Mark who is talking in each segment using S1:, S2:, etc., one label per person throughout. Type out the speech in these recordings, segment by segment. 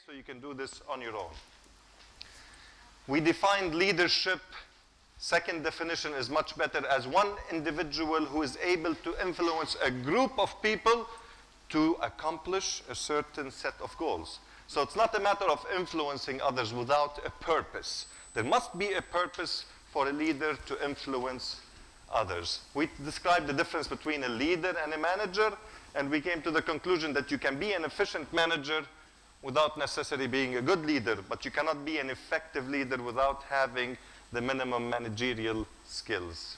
S1: so you can do this on your own. We defined leadership, second definition is much better, as one individual who is able to influence a group of people to accomplish a certain set of goals. So it's not a matter of influencing others without a purpose. There must be a purpose for a leader to influence others. We described the difference between a leader and a manager, and we came to the conclusion that you can be an efficient manager without necessarily being a good leader, but you cannot be an effective leader without having the minimum managerial skills.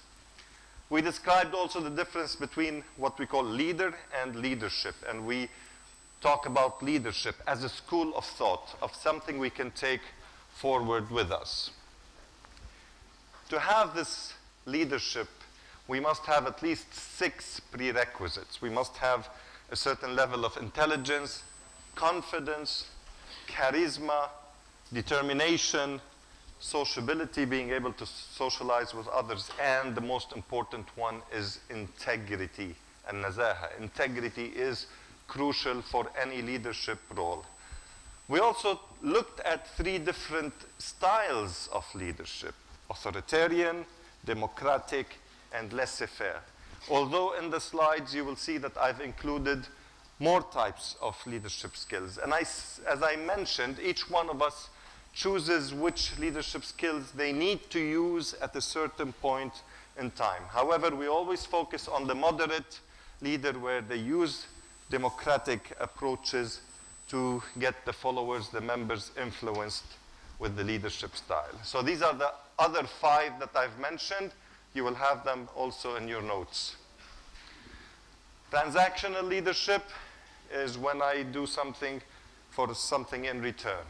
S1: We described also the difference between what we call leader and leadership, and we talk about leadership as a school of thought, of something we can take forward with us. To have this leadership, we must have at least 6 prerequisites. We must have a certain level of intelligence, confidence, charisma, determination, sociability, being able to socialize with others, and the most important one is integrity and nazaha. Integrity is crucial for any leadership role. We also looked at 3 different styles of leadership: authoritarian, democratic, and laissez-faire. Although in the slides you will see that I've included more types of leadership skills. And as I mentioned, each one of us chooses which leadership skills they need to use at a certain point in time. However, we always focus on the moderate leader, where they use democratic approaches to get the followers, the members, influenced with the leadership style. So these are the other 5 that I've mentioned. You will have them also in your notes. Transactional leadership is when I do something for something in return.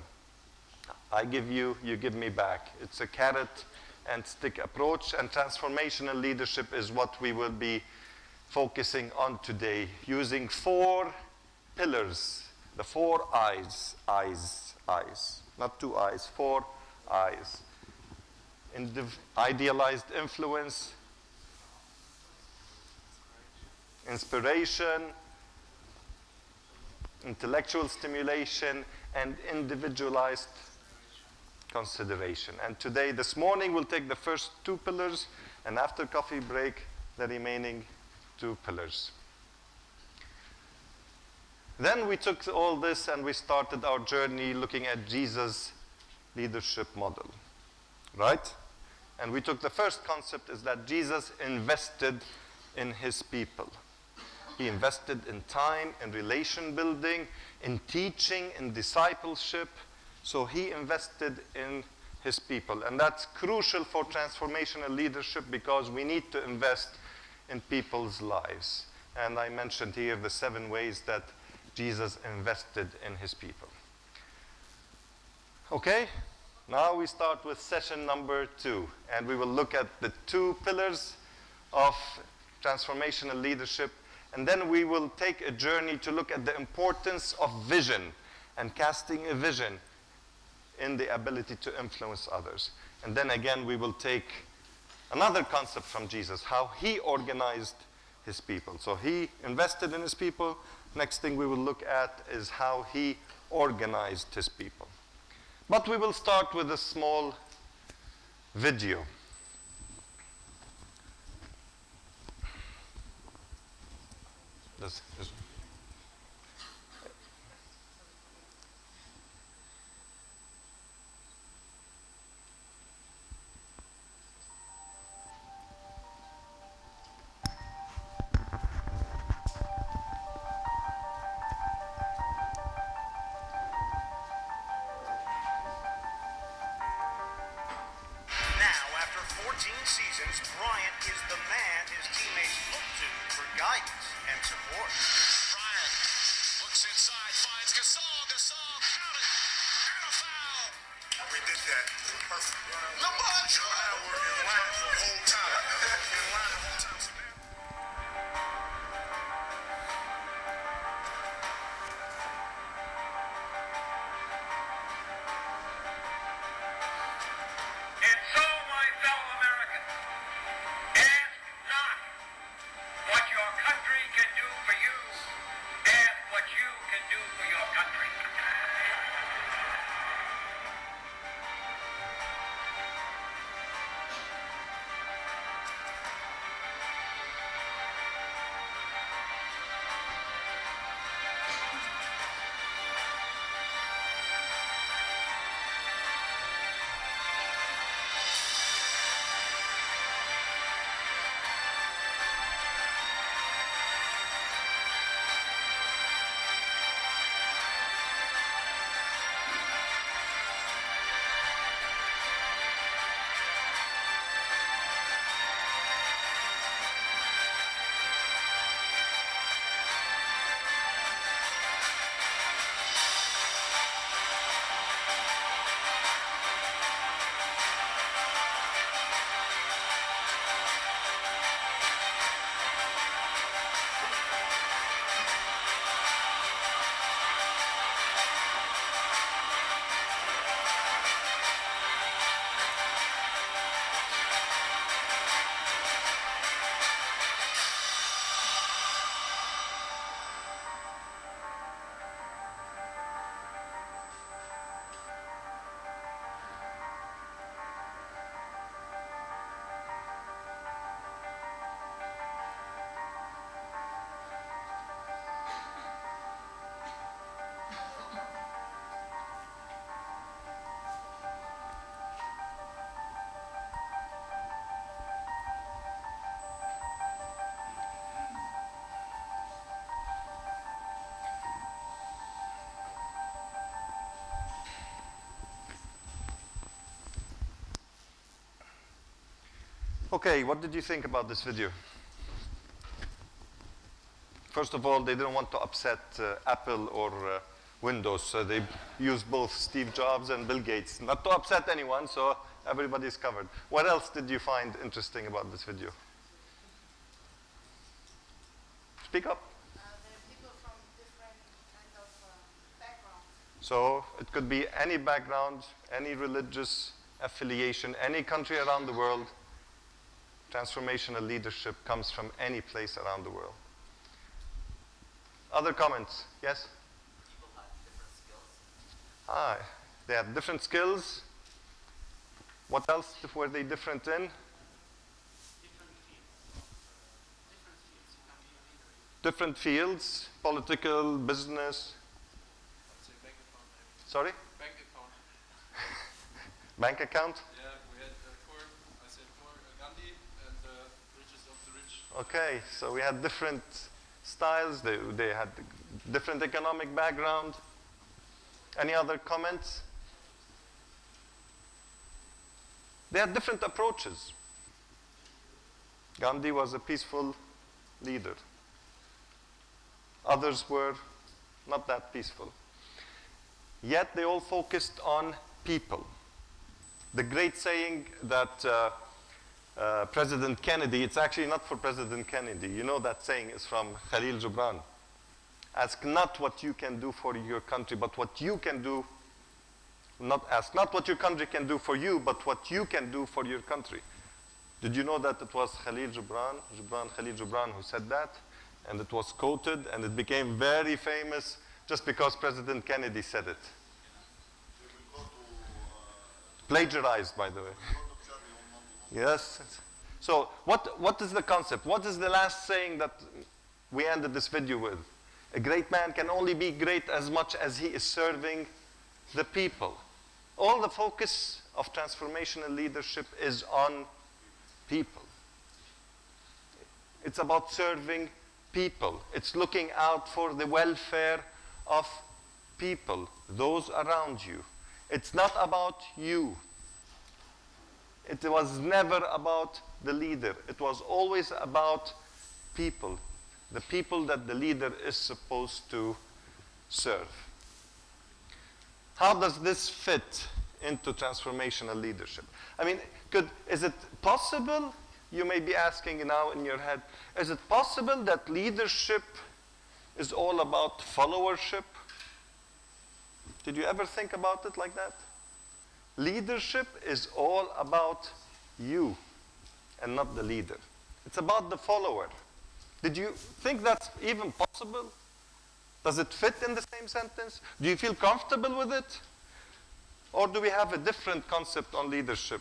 S1: I give you, you give me back. It's a carrot and stick approach. And transformational leadership is what we will be focusing on today, using 4 pillars, the 4 eyes, not 2 eyes, 4 eyes. Idealized influence, inspiration, intellectual stimulation, and individualized consideration. And today, this morning, we'll take the first 2 pillars, and after coffee break, the remaining 2 pillars. Then we took all this and we started our journey looking at Jesus' leadership model, right? And we took the first concept is that Jesus invested in his people. He invested in time, in relation building, in teaching, in discipleship. So he invested in his people. And that's crucial for transformational leadership, because we need to invest in people's lives. And I mentioned here the 7 ways that Jesus invested in his people. Okay, now we start with session number 2. And we will look at the 2 pillars of transformational leadership. And then we will take a journey to look at the importance of vision and casting a vision in the ability to influence others. And then again, we will take another concept from Jesus, how he organized his people. So he invested in his people. Next thing we will look at is how he organized his people. But we will start with a small video.
S2: Seasons, Bryant is the man his teammates look to for guidance and support.
S3: Bryant looks inside, finds Gasol. Gasol counted, and a foul.
S2: We did that perfect.
S3: LeBron
S2: I worked in line the whole time. In line the whole time.
S4: And so, my fellow Americans, ask not what your country can do for you, ask what you can do for your country.
S1: Okay, what did you think about this video? First of all, they didn't want to upset Apple or Windows, so they used both Steve Jobs and Bill Gates. Not to upset anyone, so everybody's covered. What else did you find interesting about this video? Speak up.
S5: There are people from different kind of backgrounds.
S1: So it could be any background, any religious affiliation, any country around the world. Transformational leadership comes from any place around the world. Other comments? Yes?
S6: People had different skills.
S1: Ah, they had different skills. What else were they different in? Different fields, political, business.
S7: I'd say bank account maybe.
S1: Sorry?
S7: Bank account.
S1: Bank account?
S7: Yeah, we had Gandhi and the richest of the rich.
S1: Okay, so we had different styles. They had different economic background. Any other comments? They had different approaches. Gandhi was a peaceful leader. Others were not that peaceful. Yet they all focused on people. The great saying that President Kennedy, it's actually not for President Kennedy. You know that saying is from Khalil Gibran. Ask not what you can do for your country, but what you can do. Ask not what your country can do for you, but what you can do for your country. Did you know that it was Khalil Gibran who said that? And it was quoted, and it became very famous just because President Kennedy said it. Plagiarized, by the way. Yes. So what is the concept? What is the last saying that we ended this video with? A great man can only be great as much as he is serving the people. All the focus of transformational leadership is on people. It's about serving people. It's looking out for the welfare of people, those around you. It's not about you. It was never about the leader. It was always about people, the people that the leader is supposed to serve. How does this fit into transformational leadership? I mean, is it possible, you may be asking now in your head, is it possible that leadership is all about followership? Did you ever think about it like that? Leadership is all about you and not the leader. It's about the follower. Did you think that's even possible? Does it fit in the same sentence? Do you feel comfortable with it? Or do we have a different concept on leadership?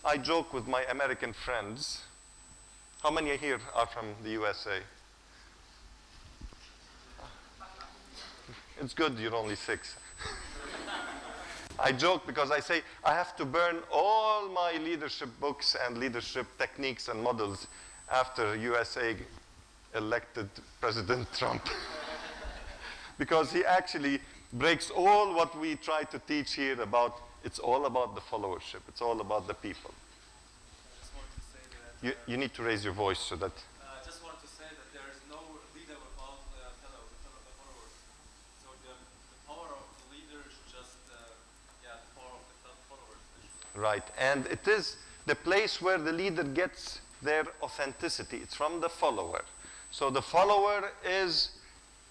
S1: I joke with my American friends. How many here are from the USA? It's good you're only 6. I joke because I say I have to burn all my leadership books and leadership techniques and models after USA elected President Trump. Because he actually breaks all what we try to teach here about, it's all about the followership. It's all about the people.
S7: I just wanted to say that.
S1: You need to raise your voice so that.
S7: I just wanted to say that there is no leader without followers. So the power of the leader is just the power of the followers.
S1: Right, and it is the place where the leader gets their authenticity. It's from the follower. So the follower is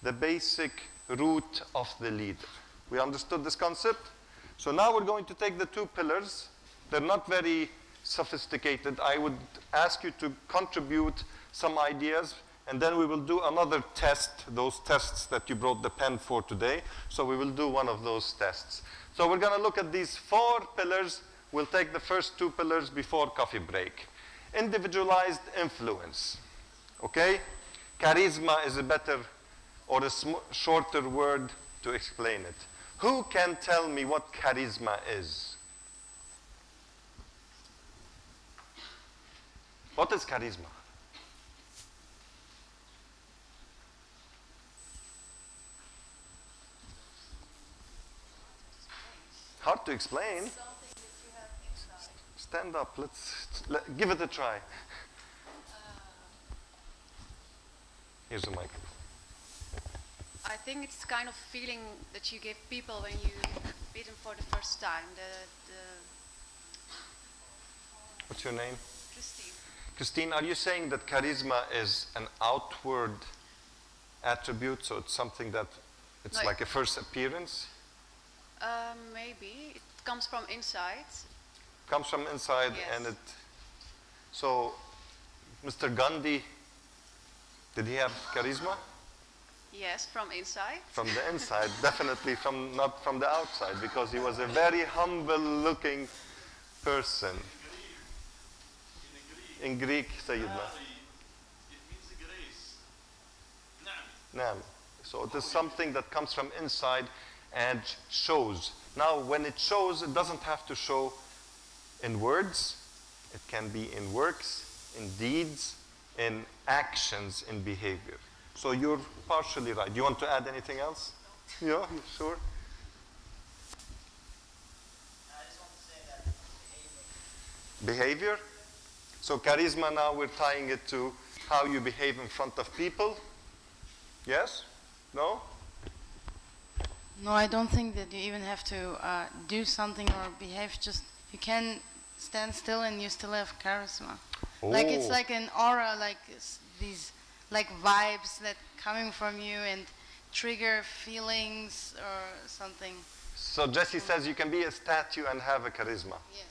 S1: the basic root of the leader. We understood this concept? So now we're going to take the 2 pillars. They're not very sophisticated. I would ask you to contribute some ideas, and then we will do another test, those tests that you brought the pen for today. So we will do one of those tests. So we're going to look at these 4 pillars. We'll take the first 2 pillars before coffee break. Individualized influence. Okay? Charisma is a better or a shorter word to explain it. Who can tell me what charisma is? What is charisma? Hard to explain.
S5: Something that you have inside.
S1: Stand up. Give it a try. Here's the mic.
S5: I think it's the kind of feeling that you give people when you meet them for the first time.
S1: What's your name?
S5: Christine.
S1: Christine, are you saying that charisma is an outward attribute, so it's something that it's
S5: No,
S1: like a first appearance?
S5: Maybe. It comes from inside.
S1: Comes from inside,
S5: Yes.
S1: and so Mr. Gandhi, did he have charisma?
S5: Yes, from inside.
S1: From the inside, definitely not from the outside, because he was a very humble-looking person. In Greek, Sayyidina.
S3: It means grace.
S1: Naam. So it is something that comes from inside and shows. Now, when it shows, it doesn't have to show in words. It can be in works, in deeds, in actions, in behavior. So you're partially right. Do you want to add anything else? Yeah, you sure?
S6: I just want to say that behavior.
S1: Behavior. So charisma, now we're tying it to how you behave in front of people. Yes? No?
S8: No, I don't think that you even have to do something or behave. Just you can stand still and you still have charisma. Like it's
S1: Oh.
S8: like an aura, like these like vibes that coming from you and trigger feelings or something.
S1: So Jesse says you can be a statue and have a charisma.
S8: Yes.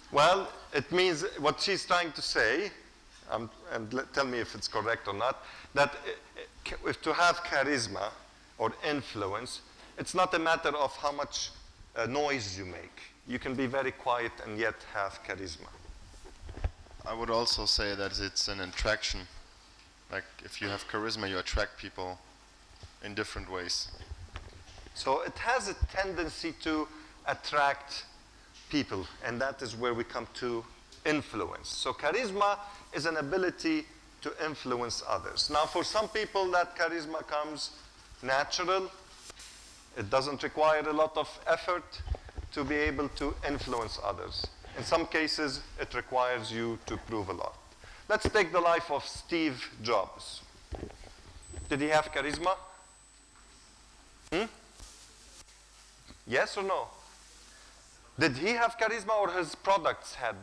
S1: Well, it means what she's trying to say, tell me if it's correct or not, that if to have charisma or influence, it's not a matter of how much noise you make. You can be very quiet and yet have charisma.
S9: I would also say that it's an attraction. Like if you have charisma, you attract people in different ways.
S1: So it has a tendency to attract people, and that is where we come to influence. So charisma is an ability to influence others. Now for some people that charisma comes natural. It doesn't require a lot of effort to be able to influence others. In some cases, it requires you to prove a lot. Let's take the life of Steve Jobs. Did he have charisma? Yes or no? Did he have charisma or his products had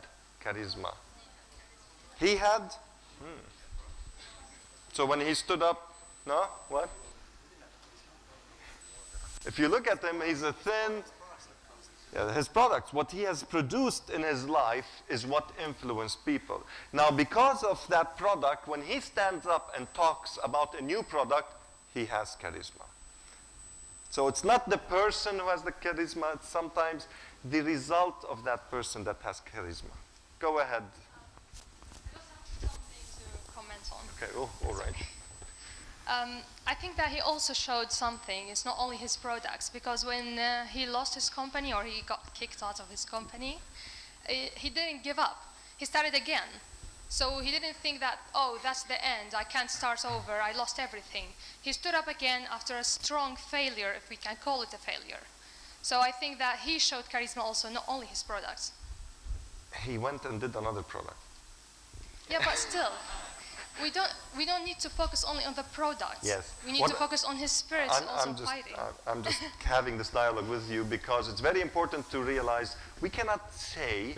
S1: charisma? He had? So when he stood up, no? What? If you look at him, he's a thin, his products, what he has produced in his life is what influenced people. Now, because of that product, when he stands up and talks about a new product, he has charisma. So it's not the person who has the charisma, it's sometimes the result of that person that has charisma. Go ahead.
S10: I just have something to comment on.
S1: Okay, all right.
S10: I think that he also showed something. It's not only his products, because when he lost his company or he got kicked out of his company, he didn't give up. He started again. So he didn't think that, oh, that's the end. I can't start over. I lost everything. He stood up again after a strong failure, if we can call it a failure. So I think that he showed charisma also, not only his products.
S1: He went and did another product.
S10: Yeah, but still. We don't need to focus only on the products.
S1: Yes.
S10: We need to focus on his spirit also fighting.
S1: I'm just having this dialogue with you because it's very important to realize we cannot say,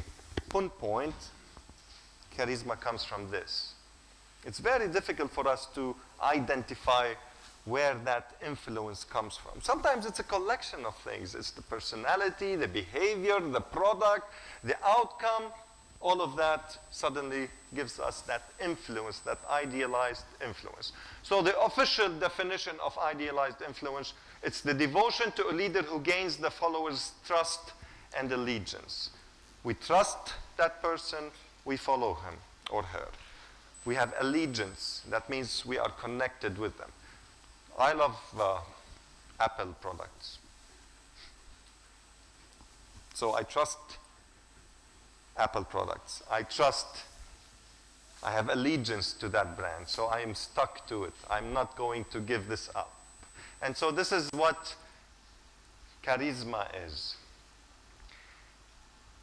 S1: pinpoint, charisma comes from this. It's very difficult for us to identify where that influence comes from. Sometimes it's a collection of things. It's the personality, the behavior, the product, the outcome. All of that suddenly gives us that influence, that idealized influence. So the official definition of idealized influence, it's the devotion to a leader who gains the followers' trust and allegiance. We trust that person, we follow him or her. We have allegiance, that means we are connected with them. I love Apple products. So I trust Apple products. I have allegiance to that brand, so I am stuck to it. I'm not going to give this up. And so this is what charisma is.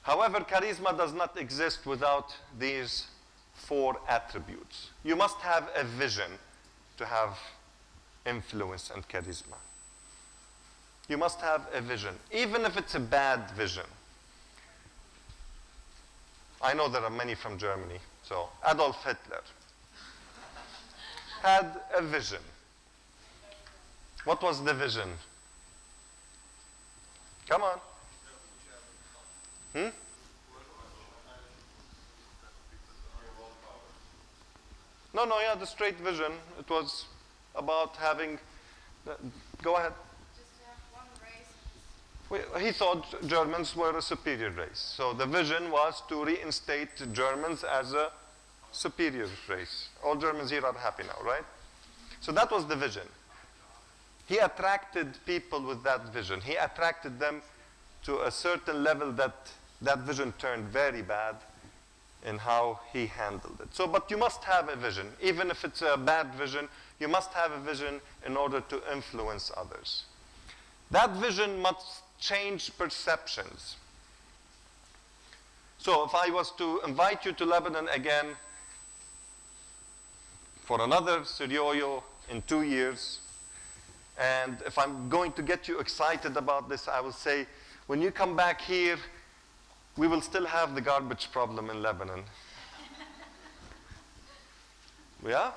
S1: However, charisma does not exist without these 4 attributes. You must have a vision to have influence and charisma. You must have a vision, even if it's a bad vision. I know there are many from Germany. So Adolf Hitler had a vision. What was the vision? Come on. No, yeah, the straight vision. It was about having, go ahead.
S5: Just to have one race.
S1: He thought Germans were a superior race. So the vision was to reinstate Germans as a superior race. All Germans here are happy now, right? So that was the vision. He attracted people with that vision. He attracted them to a certain level that that vision turned very bad in how he handled it. So, but you must have a vision. Even if it's a bad vision, you must have a vision in order to influence others. That vision must change perceptions. So if I was to invite you to Lebanon again for another Sirioyo in 2 years, and if I'm going to get you excited about this, I will say, when you come back here, we will still have the garbage problem in Lebanon. Yeah?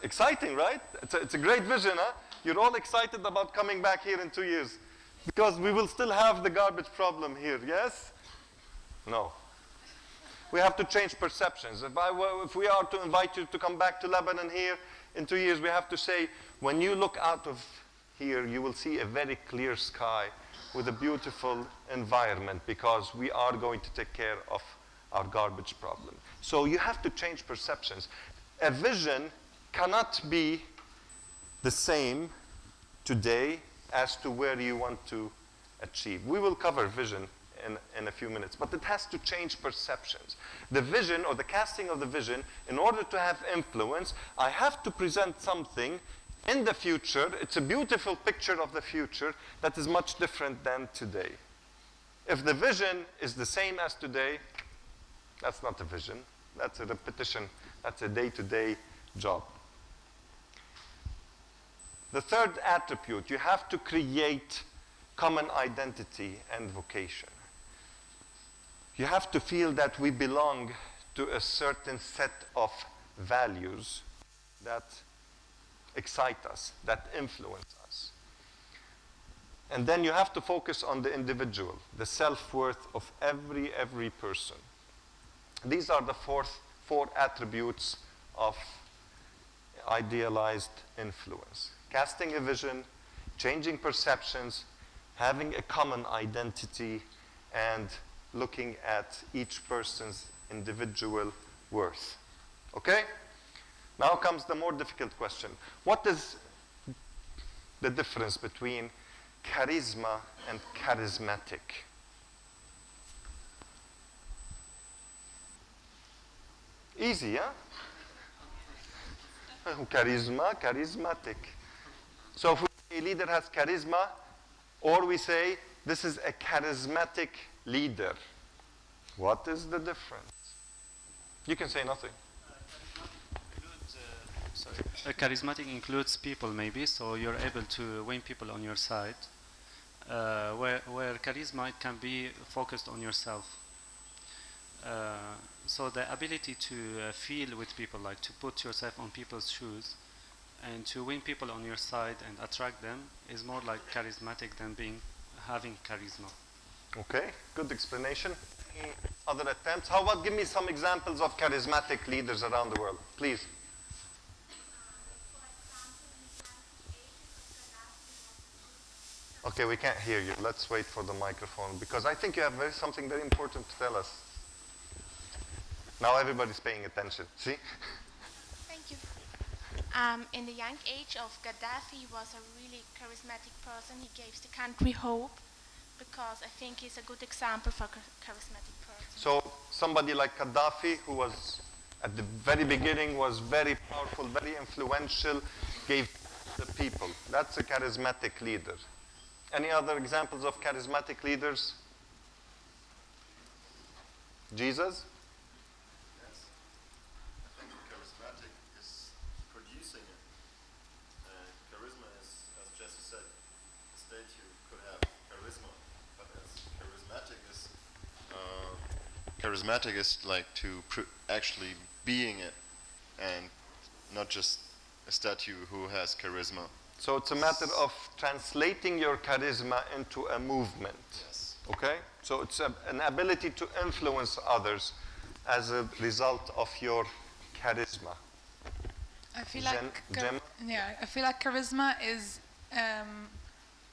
S1: Exciting, right? It's a great vision, huh? You're all excited about coming back here in 2 years because we will still have the garbage problem here, yes? No. We have to change perceptions. If we are to invite you to come back to Lebanon here in 2 years, we have to say, when you look out of here, you will see a very clear sky with a beautiful environment because we are going to take care of our garbage problem. So you have to change perceptions. A vision cannot be the same today as to where you want to achieve. We will cover vision in a few minutes, but it has to change perceptions. The vision or the casting of the vision, in order to have influence, I have to present something in the future. It's a beautiful picture of the future that is much different than today. If the vision is the same as today, that's not a vision. That's a repetition. That's a day-to-day job. The third attribute, you have to create common identity and vocation. You have to feel that we belong to a certain set of values that excite us, that influence us. And then you have to focus on the individual, the self-worth of every person. These are the four attributes of idealized influence. Casting a vision, changing perceptions, having a common identity, and looking at each person's individual worth. Okay? Now comes the more difficult question. What is the difference between charisma and charismatic? Easy, huh? Charisma, charismatic. So if a leader has charisma, or we say this is a charismatic leader, what is the difference? You can say nothing.
S11: Charismatic includes people, maybe, so you're able to win people on your side. Where charisma, it can be focused on yourself. So the ability to feel with people, like to put yourself on people's shoes and to win people on your side and attract them, is more like charismatic than having charisma.
S1: Okay, good explanation. Any other attempts? How about give me some examples of charismatic leaders around the world, please. Okay, we can't hear you. Let's wait for the microphone because I think you have something very important to tell us. Now everybody's paying attention. See?
S12: Thank you. In the young age of Gaddafi, he was a really charismatic person. He gave the country hope because I think he's a good example for a charismatic person.
S1: So somebody like Gaddafi, who was at the very beginning was very powerful, very influential, gave the people. That's a charismatic leader. Any other examples of charismatic leaders? Jesus?
S9: Yes. I think charismatic is producing it. Charisma is, as Jesse said, a statue could have charisma, but as charismatic is like to actually being it, and not just a statue who has charisma.
S1: So it's a matter of translating your charisma into a movement.
S9: Yes.
S1: Okay? So it's an ability to influence others as a result of your charisma.
S13: I feel
S1: Gemma?
S13: I feel like charisma is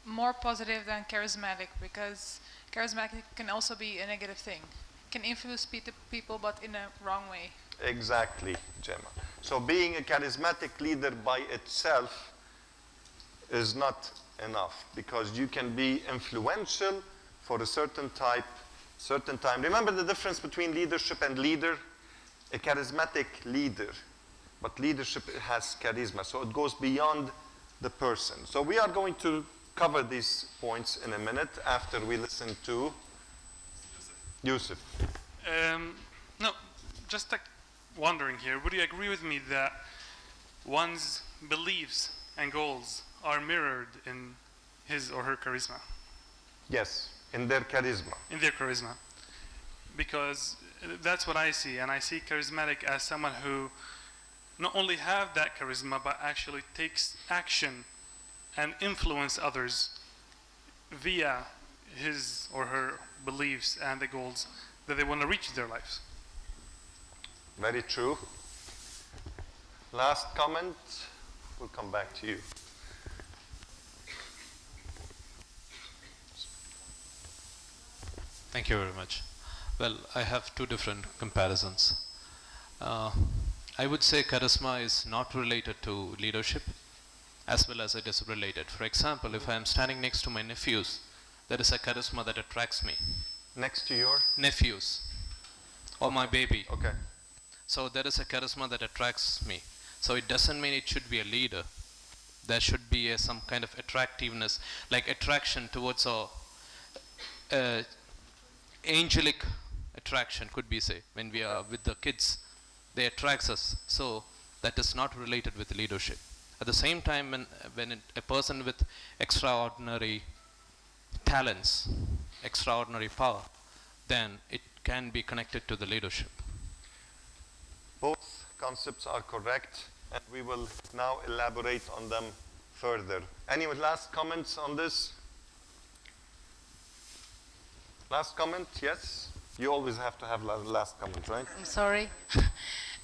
S13: more positive than charismatic, because charismatic can also be a negative thing. It can influence people, but in a wrong way.
S1: Exactly, Gemma. So being a charismatic leader by itself is not enough, because you can be influential for a certain time. Remember the difference between leadership and leader? A charismatic leader, but leadership has charisma, so it goes beyond the person. So we are going to cover these points in a minute after we listen to Yusuf.
S14: No, just like wondering here, would you agree with me that one's beliefs and goals are mirrored in his or her charisma?
S1: Yes, in their charisma.
S14: In their charisma. Because that's what I see, and I see charismatic as someone who not only have that charisma, but actually takes action and influence others via his or her beliefs and the goals that they want to reach in their lives.
S1: Very true. Last comment, we'll come back to you.
S15: Thank you very much. Well, I have two different comparisons. I would say charisma is not related to leadership, as well as it is related. For example, if I am standing next to my nephews, there is a charisma that attracts me.
S1: Next to your?
S15: Nephews. Or my baby.
S1: Okay.
S15: So there is a charisma that attracts me. So it doesn't mean it should be a leader. There should be some kind of attractiveness, like attraction towards a angelic attraction, could be say, when we are with the kids, they attracts us. So that is not related with leadership. At the same time, when a person with extraordinary talents, extraordinary power, then it can be connected to the leadership.
S1: Both concepts are correct, and we will now elaborate on them further. Any last comments on this? Last comment, yes? You always have to have last comment, right?
S8: I'm sorry.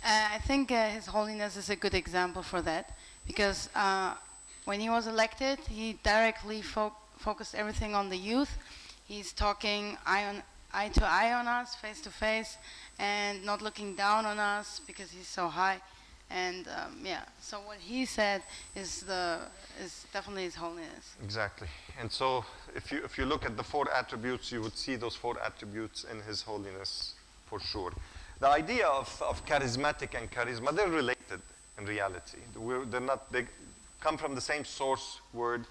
S8: I think His Holiness is a good example for that, because when he was elected, he directly focused everything on the youth. He's talking eye to eye on us, face to face, and not looking down on us because he's so high. And so what he said is definitely His Holiness.
S1: Exactly. And so if you look at the 4 attributes, you would see those 4 attributes in His Holiness for sure. The idea of charismatic and charisma, they're related in reality. They come from the same source word,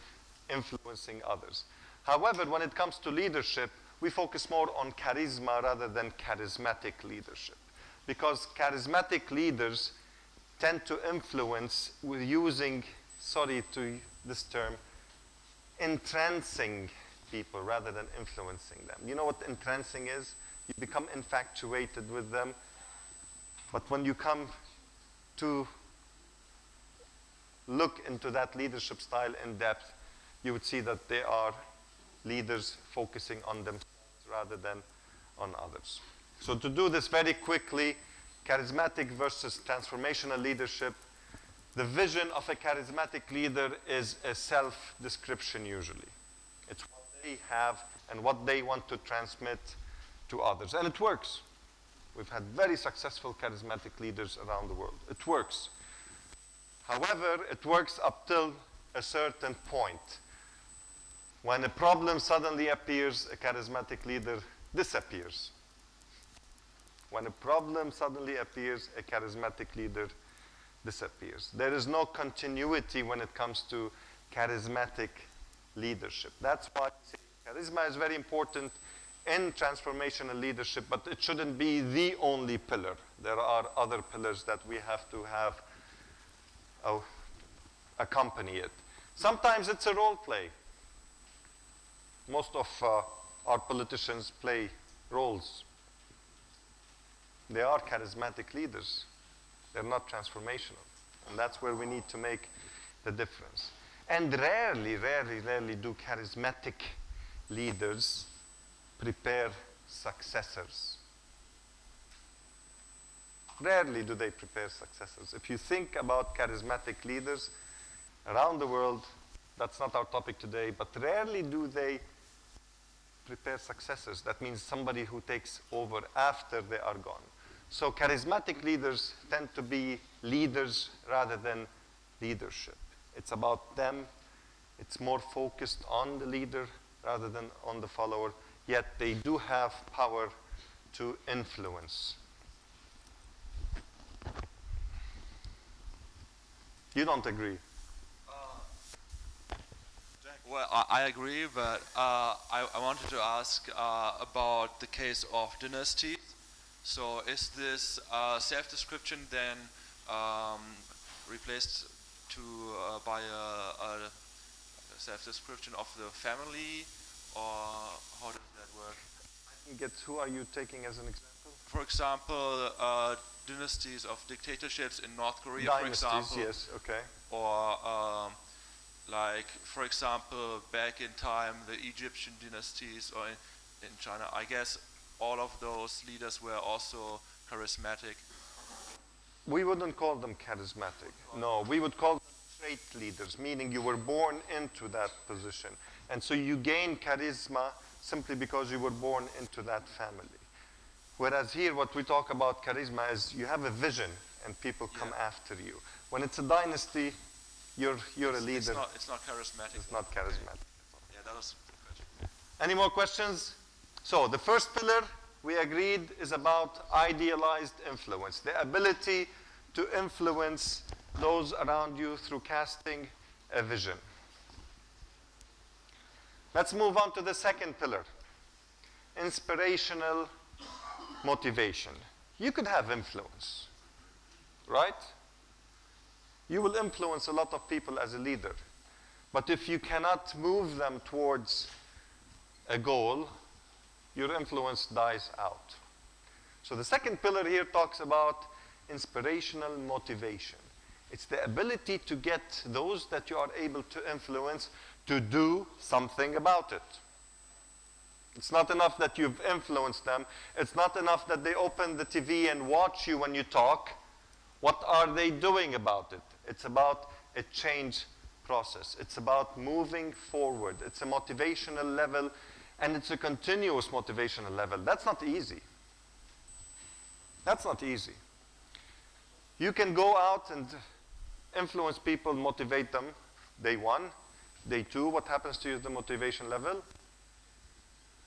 S1: influencing others. However, when it comes to leadership, we focus more on charisma rather than charismatic leadership. Because charismatic leaders tend to influence with using, sorry to this term, entrancing people rather than influencing them. You know what entrancing is? You become infatuated with them. But when you come to look into that leadership style in depth, you would see that they are leaders focusing on themselves rather than on others. So to do this very quickly, charismatic versus transformational leadership. The vision of a charismatic leader is a self-description usually. It's what they have and what they want to transmit to others. And it works. We've had very successful charismatic leaders around the world. It works. However, it works up till a certain point. When a problem suddenly appears, a charismatic leader disappears. When a problem suddenly appears, a charismatic leader disappears. There is no continuity when it comes to charismatic leadership. That's why charisma is very important in transformational leadership, but it shouldn't be the only pillar. There are other pillars that we have to have accompany it. Sometimes it's a role play. Most of our politicians play roles. They are charismatic leaders. They're not transformational. And that's where we need to make the difference. And rarely do charismatic leaders prepare successors. Rarely do they prepare successors. If you think about charismatic leaders around the world, that's not our topic today, but rarely do they prepare successors. That means somebody who takes over after they are gone. So charismatic leaders tend to be leaders rather than leadership. It's about them. It's more focused on the leader rather than on the follower, yet they do have power to influence. You don't agree?
S16: Well, I agree, but I wanted to ask about the case of dynasty. So is this self-description then replaced by a self-description of the family, or how does that work?
S1: I think it's, who are you taking as an example?
S16: For example, dynasties of dictatorships in North Korea,
S1: Dynasties,
S16: for example.
S1: yes, okay.
S16: Or like, for example, back in time, the Egyptian dynasties, or in China, I guess all of those leaders were also charismatic.
S1: We wouldn't call them charismatic. No, we would call them trait leaders, meaning you were born into that position. And so you gain charisma simply because you were born into that family. Whereas here, what we talk about charisma is you have a vision and people come after you. When it's a dynasty, you're a leader.
S16: It's not charismatic.
S1: It's not charismatic.
S16: Yeah, that was good.
S1: Any more questions? So the first pillar we agreed is about idealized influence, the ability to influence those around you through casting a vision. Let's move on to the second pillar, inspirational motivation. You could have influence, right? You will influence a lot of people as a leader. But if you cannot move them towards a goal, your influence dies out. So the second pillar here talks about inspirational motivation. It's the ability to get those that you are able to influence to do something about it. It's not enough that you've influenced them. It's not enough that they open the TV and watch you when you talk. What are they doing about it? It's about a change process. It's about moving forward. It's a motivational level, and it's a continuous motivational level. That's not easy. That's not easy. You can go out and influence people, motivate them. Day 1, day 2, what happens to the motivation level?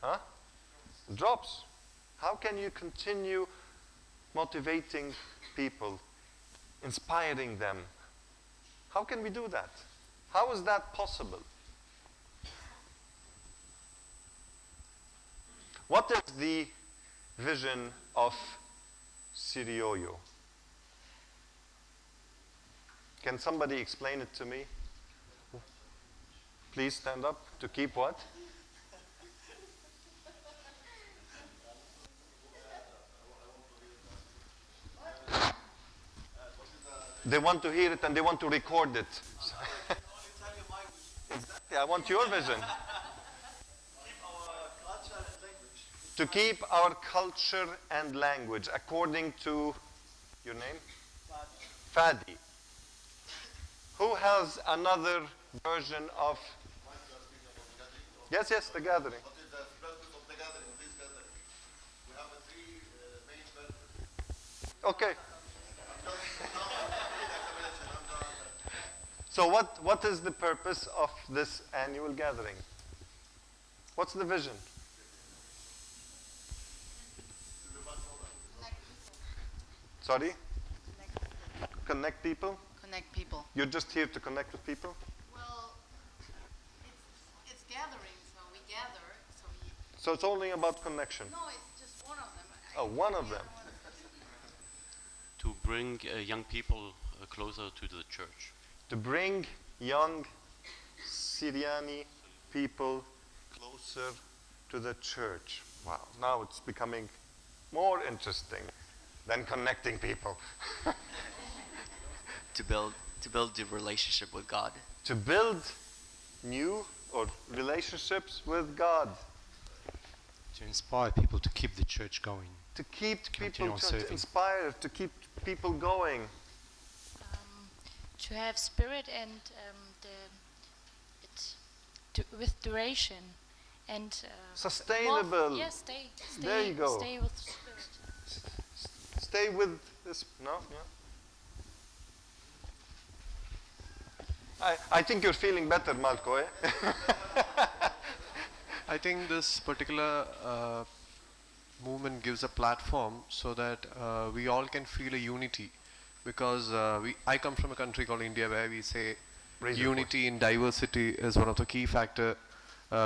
S1: Huh? It drops. How can you continue motivating people, inspiring them? How can we do that? How is that possible? What is the vision of Sirioyo? Can somebody explain it to me? Please stand up. To keep what? They want to hear it and they want to record it. Exactly, I want your vision. To keep our culture and language according to your name? Fadi. Who has another version of? Yes, the gathering.
S9: What is the purpose of the gathering, this gathering? We have three main purposes.
S1: Okay. So what is the purpose of this annual gathering? What's the vision? Sorry? Connect people?
S8: Connect people.
S1: You're just here to connect with people?
S8: Well, it's gathering, so we gather,
S1: So it's only about connection.
S8: No, it's just one of them.
S1: Oh, one of them.
S17: To bring young people closer to the church.
S1: To bring young Syriani people closer to the church. Wow, now it's becoming more interesting than connecting people.
S18: To build the relationship with God.
S1: To build new or relationships with God.
S19: To inspire people to keep the church going.
S1: To keep people
S19: Continue
S1: to inspire, to keep people going.
S20: To have spirit and with duration and
S1: sustainable.
S20: Yes, stay.
S1: There you go.
S20: Stay with spirit.
S1: Stay with this. No, yeah. I think you're feeling better, Malco. Eh?
S21: I think this particular movement gives a platform so that we all can feel a unity, because I come from a country called India where we say unity in diversity is one of the key factor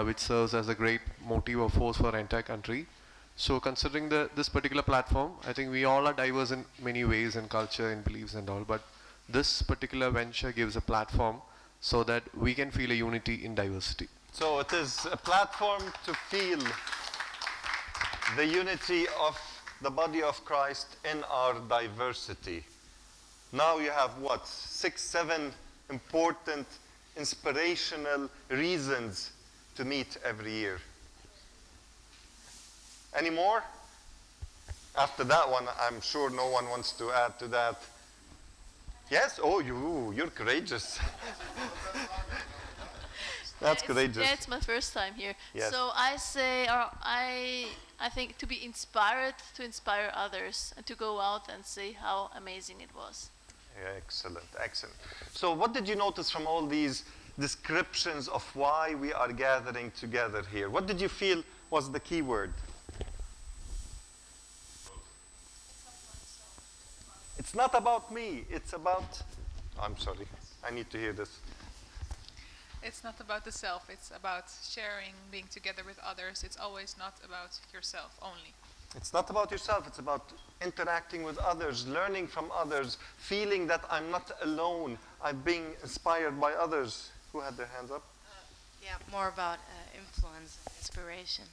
S21: which serves as a great motive or force for our entire country. So considering this particular platform, I think we all are diverse in many ways in culture, in beliefs and all, but this particular venture gives a platform so that we can feel a unity in diversity.
S1: So it is a platform to feel the unity of the body of Christ in our diversity. Now you have what? 6, 7 important, inspirational reasons to meet every year. Any more? After that one, I'm sure no one wants to add to that. Yes? Oh, you're courageous. That's courageous.
S22: Yeah, it's my first time here.
S1: Yes.
S22: So I say, or I think to be inspired, to inspire others, and to go out and say how amazing it was.
S1: Excellent, excellent. So what did you notice from all these descriptions of why we are gathering together here? What did you feel was the key word? It's not about me, it's about... I'm sorry, I need to hear this.
S13: It's not about the self, it's about sharing, being together with others. It's always not about yourself only.
S1: It's not about yourself, it's about interacting with others, learning from others, feeling that I'm not alone, I'm being inspired by others. Who had their hands up?
S23: Yeah, more about influence and inspiration.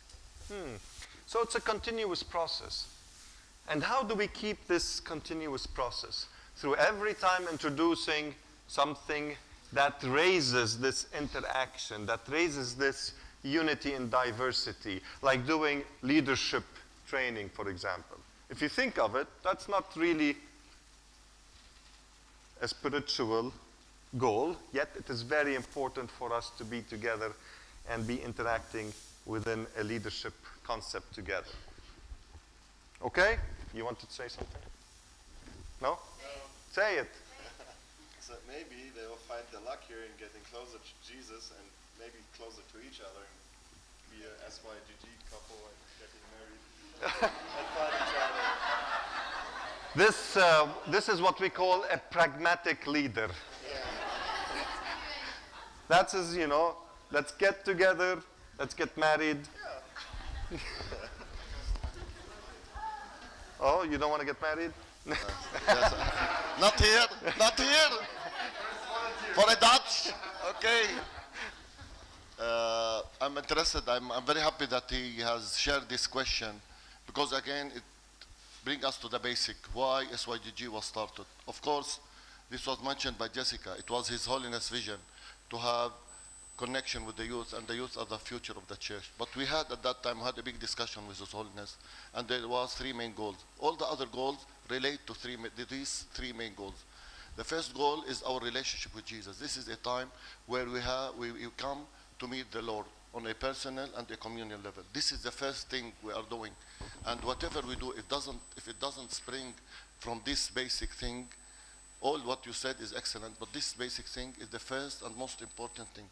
S1: So it's a continuous process. And how do we keep this continuous process? Through every time introducing something that raises this interaction, that raises this unity and diversity, like doing leadership training, for example. If you think of it, that's not really a spiritual goal, yet it is very important for us to be together and be interacting within a leadership concept together. Okay? You wanted to say something? No? Say it.
S9: So maybe they will find the luck here in getting closer to Jesus and maybe closer to each other and be a SYGG couple and getting married and find each other.
S1: This is what we call a pragmatic leader. That's as, let's get together, let's get married.
S9: Yeah.
S1: Oh, you don't want to get married?
S24: Yes, not here, not here. For a Dutch, okay. I'm interested. I'm very happy that he has shared this question, because again it brings us to the basic. Why SYGG was started? Of course, this was mentioned by Jessica. It was His Holiness' vision to have connection with the youth, and the youth are the future of the church. But we had at that time had a big discussion with His Holiness, and there was 3 main goals. All the other goals relate to these 3 main goals. The first goal is our relationship with Jesus. This is a time where we come to meet the Lord on a personal and a communal level. This is the first thing we are doing, and whatever we do, if it doesn't spring from this basic thing, all what you said is excellent, but this basic thing is the first and most important thing.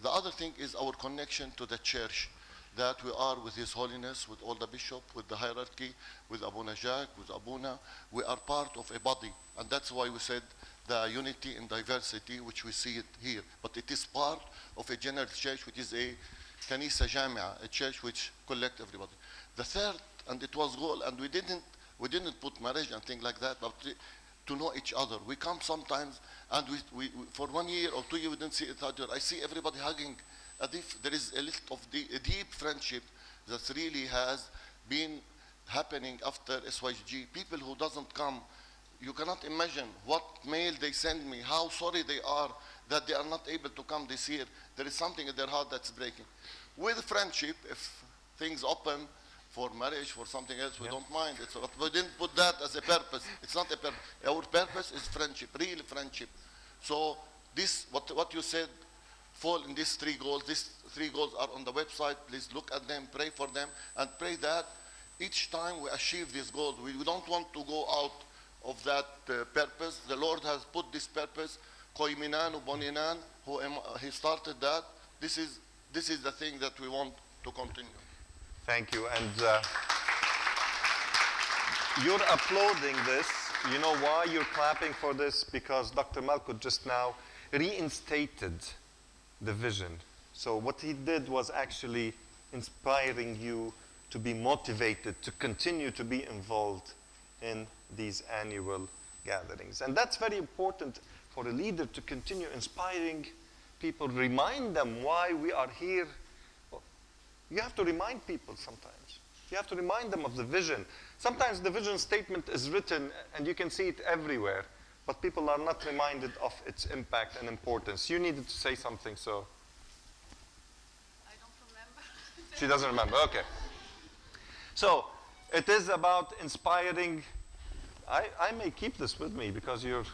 S24: The other thing is our connection to the church, that we are with His Holiness, with all the bishop, with the hierarchy, with Abuna Jacques, with Abuna. We are part of a body, and that's why we said the unity in diversity, which we see it here. But it is part of a general church, which is a Kanisa Jamia, a church which collect everybody. The third, and it was goal, and we didn't put marriage and things like that, but to know each other. We come sometimes, and we for 1 year or 2 years we didn't see each other. I see everybody hugging, as if there is a little of a deep friendship that really has been happening after SYGG. People who doesn't come, you cannot imagine what mail they send me, how sorry they are that they are not able to come this year. There is something in their heart that's breaking. With friendship, if things open for marriage, for something else, we don't mind. But we didn't put that as a purpose. It's not a purpose. Our purpose is friendship, real friendship. So this, what you said, fall in these 3 goals. These 3 goals are on the website. Please look at them, pray for them, and pray that each time we achieve these goals, we don't want to go out of that purpose. The Lord has put this purpose. Koiminan, Uboninan, he started that. This is the thing that we want to continue.
S1: Thank you. And you're applauding this. You know why you're clapping for this? Because Dr. Malkut just now reinstated the vision. So what he did was actually inspiring you to be motivated, to continue to be involved in these annual gatherings. And that's very important for a leader, to continue inspiring people, remind them why we are here. You have to remind people sometimes. You have to remind them of the vision. Sometimes the vision statement is written and you can see it everywhere, but people are not reminded of its impact and importance. You needed to say something, so.
S5: I don't remember.
S1: She doesn't remember, okay. So, it is about inspiring. I may keep this with me because you're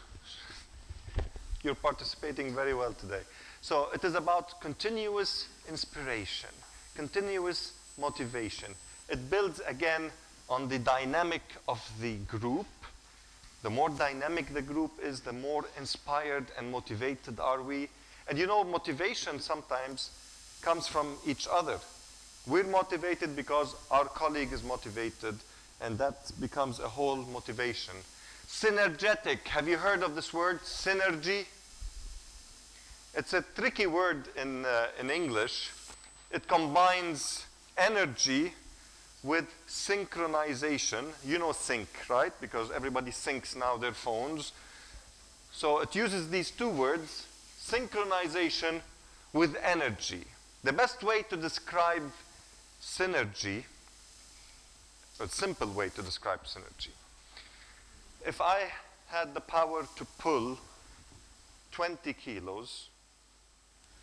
S1: participating very well today. So it is about continuous inspiration, continuous motivation. It builds again on the dynamic of the group. The more dynamic the group is, the more inspired and motivated are we. And you know, motivation sometimes comes from each other. We're motivated because our colleague is motivated, and that becomes a whole motivation. Synergetic. Have you heard of this word, synergy? It's a tricky word in English. It combines energy with synchronization. You know sync, right? Because everybody syncs now their phones. So it uses these 2 words, synchronization with energy. The best way to describe synergy, a simple way to describe synergy. If I had the power to pull 20 kilos,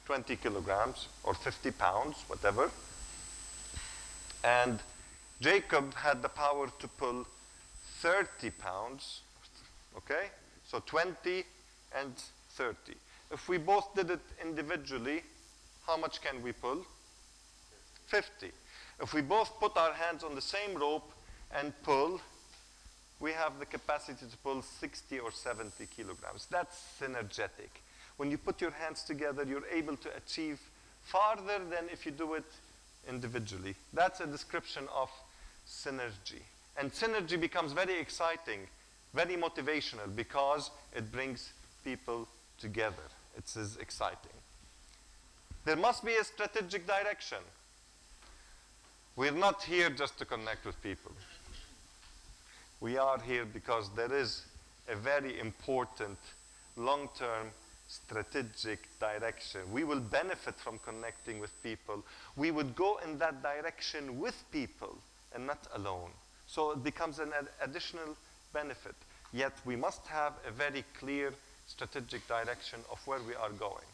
S1: 20 kilograms, or 50 pounds, whatever, and Jacob had the power to pull 30 pounds, okay? So 20 and 30. If we both did it individually, how much can we pull? 50. If we both put our hands on the same rope and pull, we have the capacity to pull 60 or 70 kilograms. That's synergetic. When you put your hands together, you're able to achieve farther than if you do it individually. That's a description of synergy. And synergy becomes very exciting, very motivational, because it brings people together. It is exciting. There must be a strategic direction. We're not here just to connect with people. We are here because there is a very important long-term strategic direction. We will benefit from connecting with people. We would go in that direction with people and not alone. So it becomes an additional benefit. Yet we must have a very clear strategic direction of where we are going.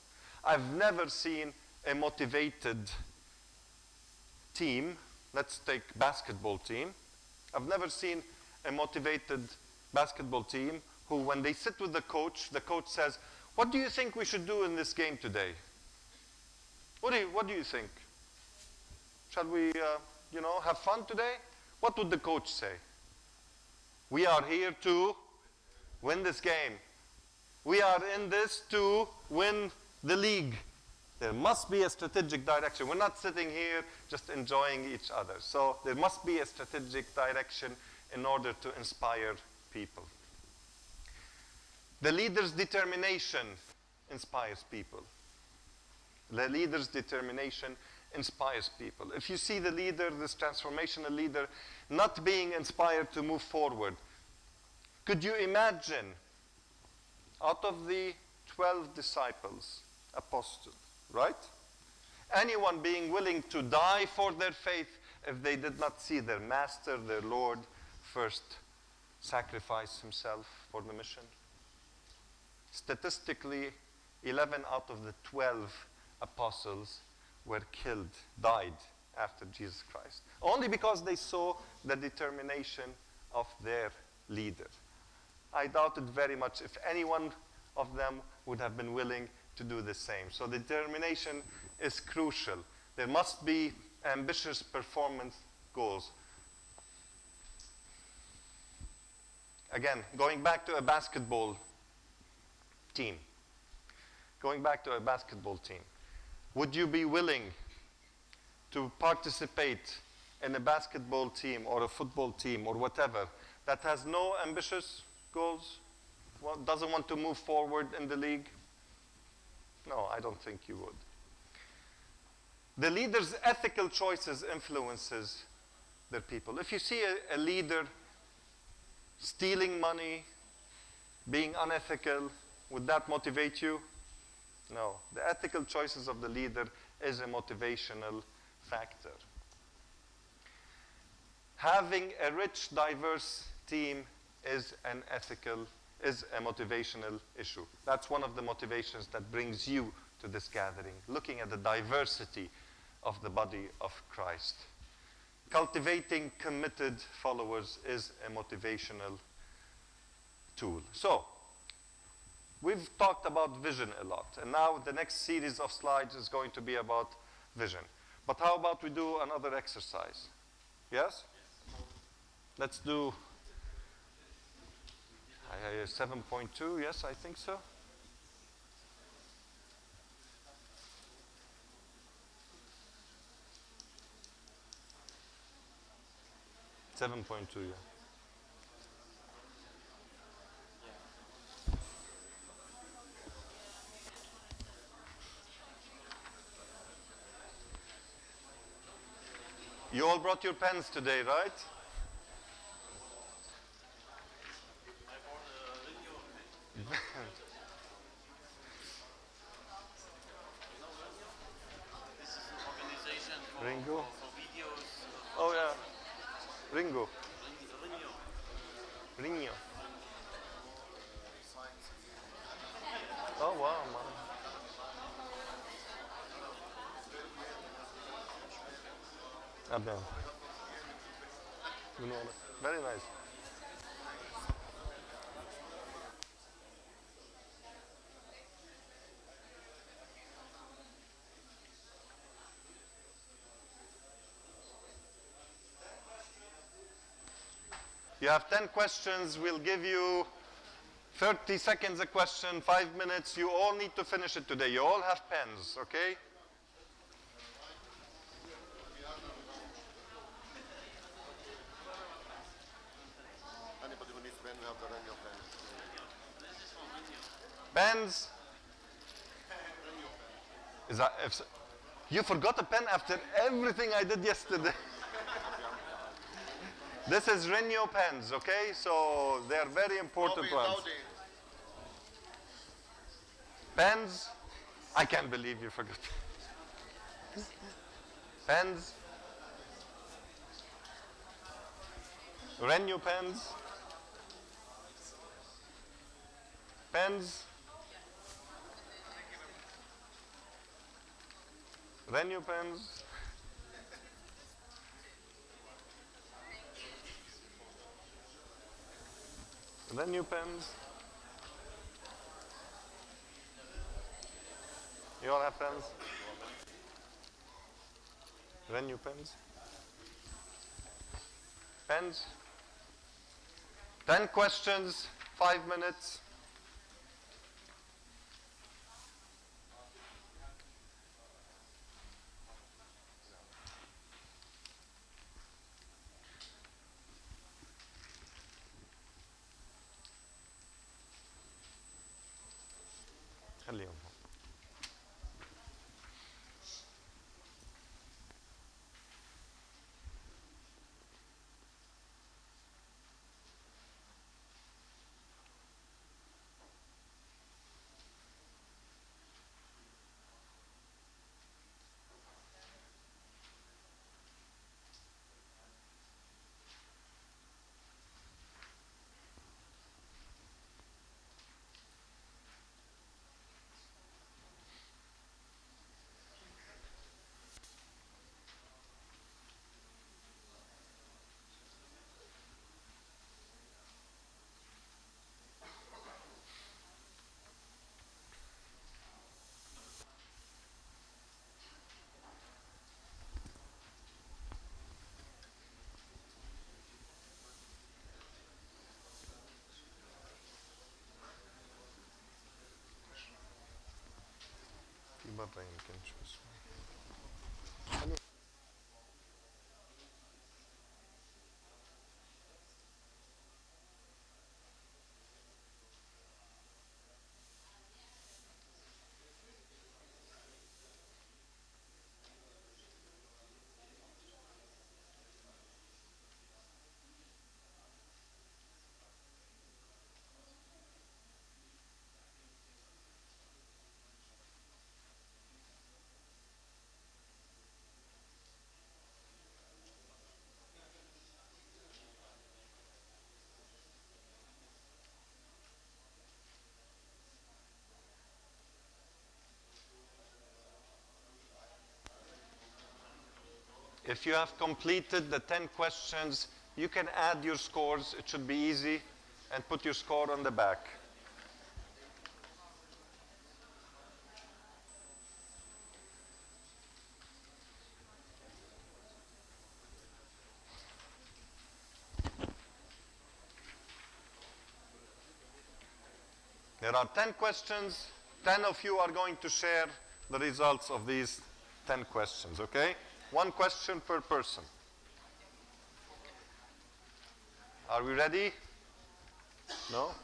S1: I've never seen a motivated team. Let's take basketball team. I've never seen a motivated basketball team who, when they sit with the coach says, "What do you think we should do in this game today? What do you think? Shall we, have fun today?" What would the coach say? "We are here to win this game. We are in this to win the league." There must be a strategic direction. We're not sitting here just enjoying each other. So there must be a strategic direction in order to inspire people. The leader's determination inspires people. The leader's determination inspires people. If you see the leader, this transformational leader, not being inspired to move forward, could you imagine out of the 12 disciples, apostles, right? Anyone being willing to die for their faith if they did not see their master, their Lord, first sacrifice himself for the mission? Statistically, 11 out of the 12 apostles were killed, died after Jesus Christ, only because they saw the determination of their leader. I doubted very much if any one of them would have been willing to do the same. So determination is crucial. There must be ambitious performance goals. Again, going back to a basketball team. Would you be willing to participate in a basketball team or a football team or whatever that has no ambitious goals, doesn't want to move forward in the league? No, I don't think you would. The leader's ethical choices influences their people. If you see a leader stealing money, being unethical, would that motivate you? No. The ethical choices of the leader is a motivational factor. Having a rich, diverse team is a motivational issue. That's one of the motivations that brings you to this gathering, looking at the diversity of the body of Christ. Cultivating committed followers is a motivational tool. So, we've talked about vision a lot, and now the next series of slides is going to be about vision. But how about we do another exercise? Yes? Let's do 7.2, yes, I think so. Yeah. You all brought your pens today, right?
S17: This is an organization for,
S1: Ringo?
S17: for videos.
S1: Oh yeah, Ringo.
S17: Ringo.
S1: Ringo. Oh wow, man. Abdel. Very nice. You have 10 questions. We'll give you 30 seconds a question, 5 minutes. You all need to finish it today. You all have pens, okay?
S24: Anybody who needs pen, we have the Renio pen.
S1: Pens? Is that, if, you forgot a pen after everything I did yesterday. This is Renio pens, okay? So they're very important ones. Pens? I can't believe you forgot. Pens? Renio pens? Pens? Renio pens? Renio pens? You all have pens? Renio pens? Pens? 10 questions, 5 minutes. خليهم. برا يمكن شو اسمه. If you have completed the 10 questions, you can add your scores. It should be easy. And put your score on the back. There are 10 questions. 10 of you are going to share the results of these 10 questions, okay? One question per person. Are we ready? No?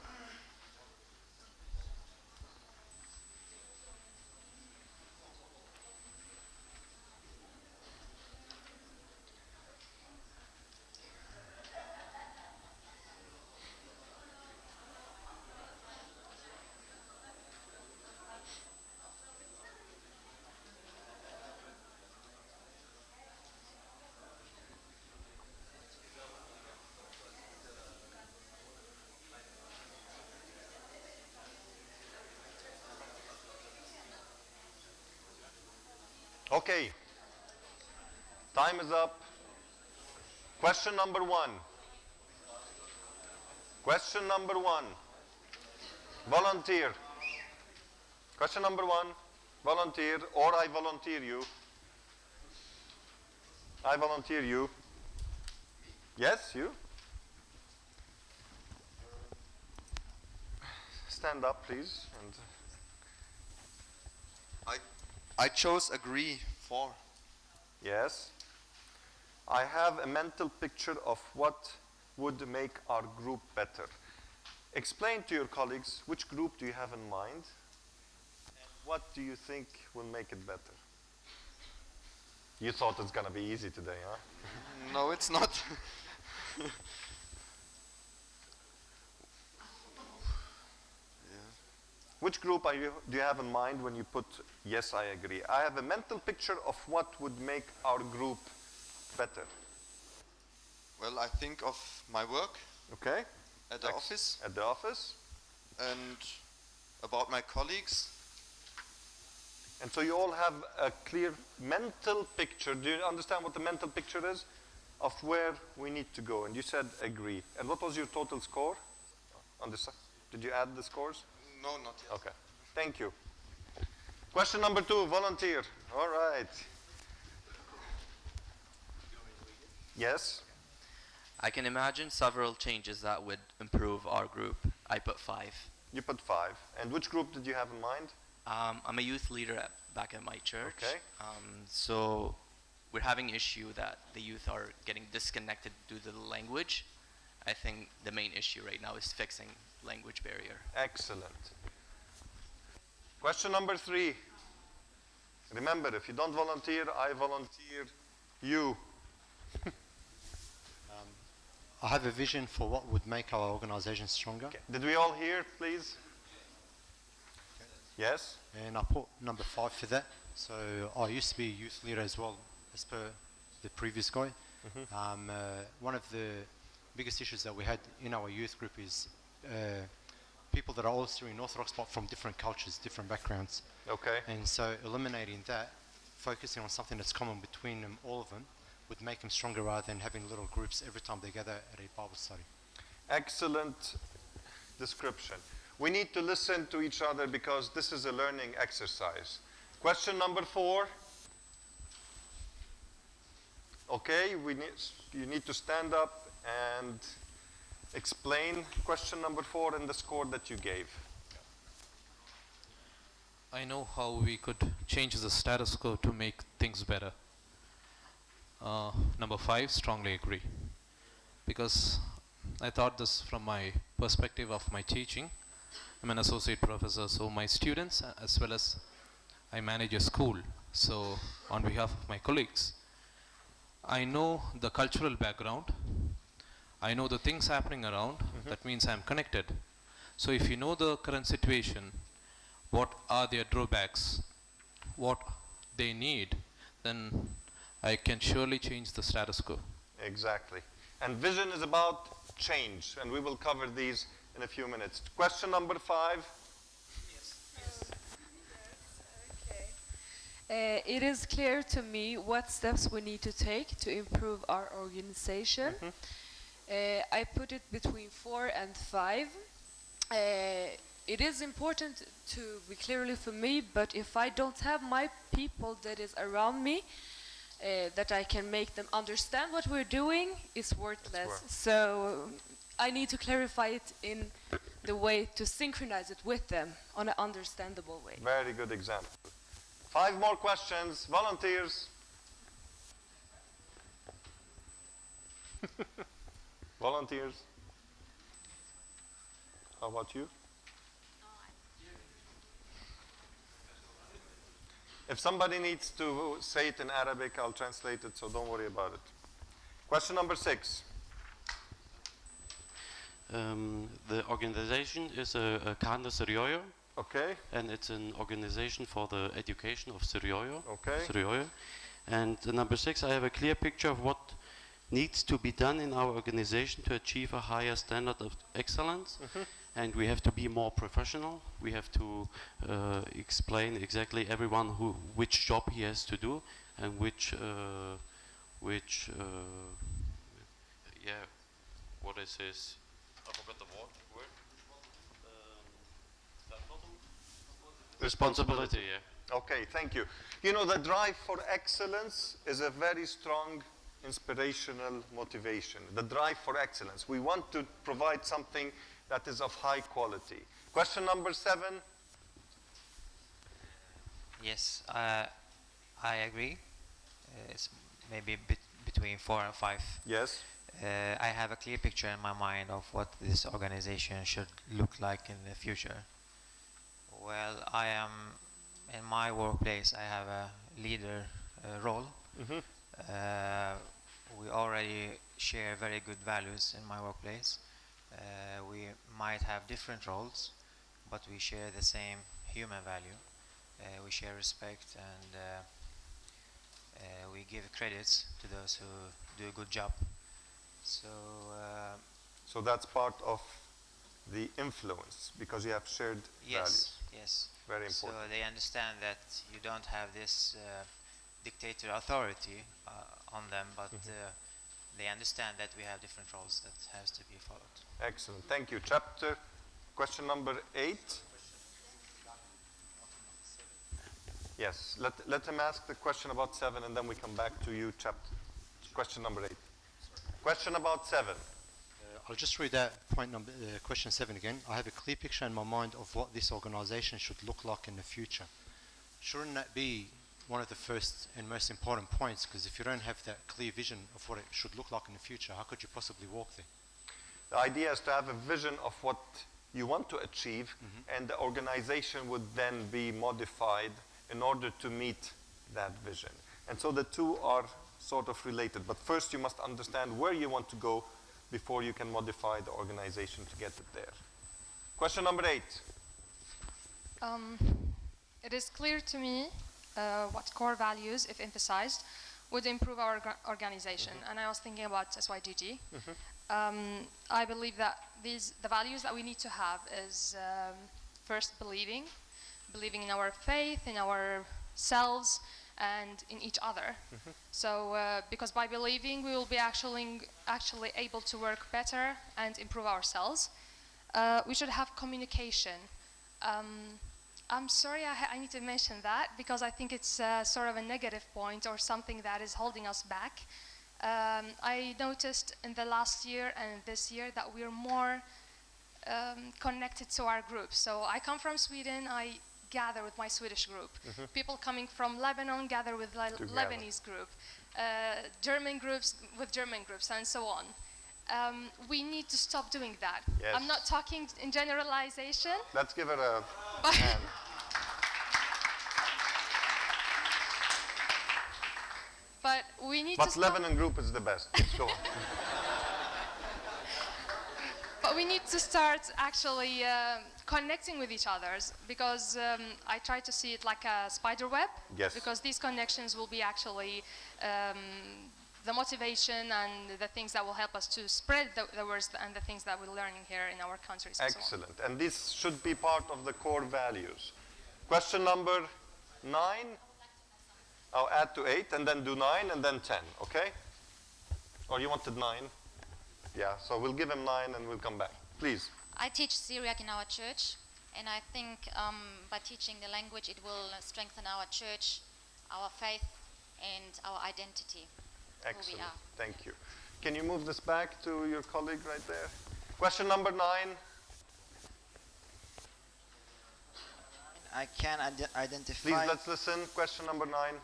S1: Okay. Time is up. Question number 1. Question number 1. Volunteer. Question number 1. Volunteer, or I volunteer you. I volunteer you. Yes, you? Stand up, please. And
S2: I chose agree for.
S1: yes. I have a mental picture of what would make our group better. Explain to your colleagues which group do you have in mind and what do you think will make it better? You thought it's going to be easy today, huh?
S2: No, it's not.
S1: Which group do you have in mind when you put yes, I agree? I have a mental picture of what would make our group better.
S2: Well, I think of my work.
S1: Okay.
S2: At the office.
S1: At the office.
S2: And about my colleagues.
S1: And so you all have a clear mental picture. Do you understand what the mental picture is? Of where we need to go. And you said agree. And what was your total score on this? Did you add the scores?
S2: No, not yet.
S1: Okay. Thank you. Question number 2, volunteer. All right. Yes?
S18: I can imagine several changes that would improve our group. I put 5.
S1: You put 5. And which group did you have in mind?
S18: I'm a youth leader back at my church.
S1: Okay.
S18: So we're having issue that the youth are getting disconnected due to the language. I think the main issue right now is fixing language barrier.
S1: Excellent. Question number 3. Remember, if you don't volunteer, I volunteer you.
S19: I have a vision for what would make our organization stronger.
S1: Okay. Did we all hear, please? Yes?
S19: And I put number 5 for that. So I used to be a youth leader as well, as per the previous guy. One of the biggest issues that we had in our youth group is people that are all Syrian Orthodox but from different cultures, different backgrounds.
S1: Okay.
S19: And so eliminating that, focusing on something that's common between them, all of them, would make them stronger rather than having little groups every time they gather at a Bible study.
S1: Excellent description. We need to listen to each other because this is a learning exercise. Question number 4. Okay, you need to stand up and explain question number 4 and the score that you gave.
S15: I know how we could change the status quo to make things better. Number 5, strongly agree. Because I thought this from my perspective of my teaching. I'm an associate professor, so my students, as well as I manage a school, so on behalf of my colleagues, I know the cultural background, I know the things happening around, that means I'm connected. So if you know the current situation, what are their drawbacks, what they need, then I can surely change the status quo.
S1: Exactly. And vision is about change, and we will cover these in a few minutes. Question number 5.
S3: It is clear to me what steps we need to take to improve our organization. I put it between 4 and 5. It is important to be clearly for me, but if I don't have my people that is around me, that I can make them understand what we're doing, it's worthless. So I need to clarify it in the way to synchronize it with them on an understandable way.
S1: Very good example. 5 more questions. Volunteers. Volunteers. How about you? If somebody needs to say it in Arabic, I'll translate it, so don't worry about it. Question number 6.
S17: The organization is a Kanda Sirioyo.
S1: Okay.
S17: And it's an organization for the education of Sirioyo.
S1: Okay.
S17: Sirioyo. And number 6, I have a clear picture of what needs to be done in our organization to achieve a higher standard of excellence. And we have to be more professional. We have to explain exactly everyone which job he has to do and which what is his? I forgot the word. Responsibility. Yeah.
S1: Okay, thank you. You know, the drive for excellence is a very strong inspirational motivation. The drive for excellence. We want to provide something that is of high quality. Question number 7.
S4: Yes, I agree. It's maybe between 4 and 5.
S1: Yes.
S4: I have a clear picture in my mind of what this organization should look like in the future. Well, I am in my workplace. I have a leader role. We already share very good values in my workplace. We might have different roles, but we share the same human value. We share respect, and we give credits to those who do a good job.
S1: So that's part of the influence, because you have shared values.
S4: Yes.
S1: Very important.
S4: So they understand that you don't have this dictator authority on them, but they understand that we have different roles that has to be followed.
S1: Excellent. Thank you. Question number 8. Yes. Let him ask the question about 7, and then we come back to you. Question number 8. Question about 7.
S19: I'll just read that question 7 again. I have a clear picture in my mind of what this organization should look like in the future. Shouldn't that be one of the first and most important points? Because if you don't have that clear vision of what it should look like in the future, how could you possibly walk there?
S1: The idea is to have a vision of what you want to achieve, and the organization would then be modified in order to meet that vision. And so the two are sort of related. But first you must understand where you want to go before you can modify the organization to get it there. Question number 8.
S10: It is clear to me what core values, if emphasized, would improve our organization. And I was thinking about SYGG. I believe that the values that we need to have is first believing in our faith, in ourselves, and in each other. So because by believing we will be actually able to work better and improve ourselves. We should have communication. I'm sorry I need to mention that because I think it's sort of a negative point or something that is holding us back. I noticed in the last year and this year that we're more connected to our group. So I come from Sweden. I gather with my Swedish group.
S1: Mhm.
S10: People coming from Lebanon gather with
S1: Together.
S10: Lebanese group. German groups with German groups, and so on. We need to stop doing that.
S1: Yes.
S10: I'm not talking in generalization.
S1: Let's give it a
S10: But-
S1: hand.
S10: But we need
S1: But
S10: to stop.
S1: Lebanon group is the best. Go on.
S10: But we need to start actually connecting with each other, because I try to see it like a spider web.
S1: Yes.
S10: Because these connections will be actually the motivation and the things that will help us to spread the words and the things that we're learning here in our countries. And so on.
S1: Excellent. And this should be part of the core values. Question number 9. I'll add to 8 and then do 9 and then 10, okay? Or you wanted 9? Yeah, so we'll give him 9 and we'll come back. Please.
S6: I teach Syriac in our church, and I think by teaching the language it will strengthen our church, our faith, and our identity. Who we
S1: Excellent.
S6: are.
S1: Thank you. Can you move this back to your colleague right there? Question number 9.
S7: I can identify.
S1: Please, let's listen. Question number 9.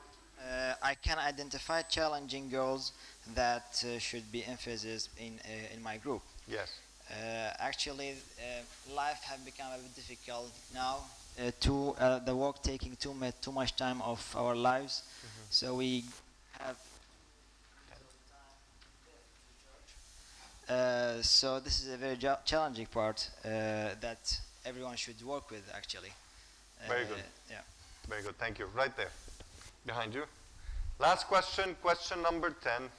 S7: I can identify challenging goals that should be emphasized in my group.
S1: Yes.
S7: Actually, life has become a bit difficult now. The work taking too much time of our lives, so we have. So this is a very challenging part that everyone should work with, actually.
S1: Very good.
S7: Yeah.
S1: Very good. Thank you. Right there. Behind you. Last question. Question number 10.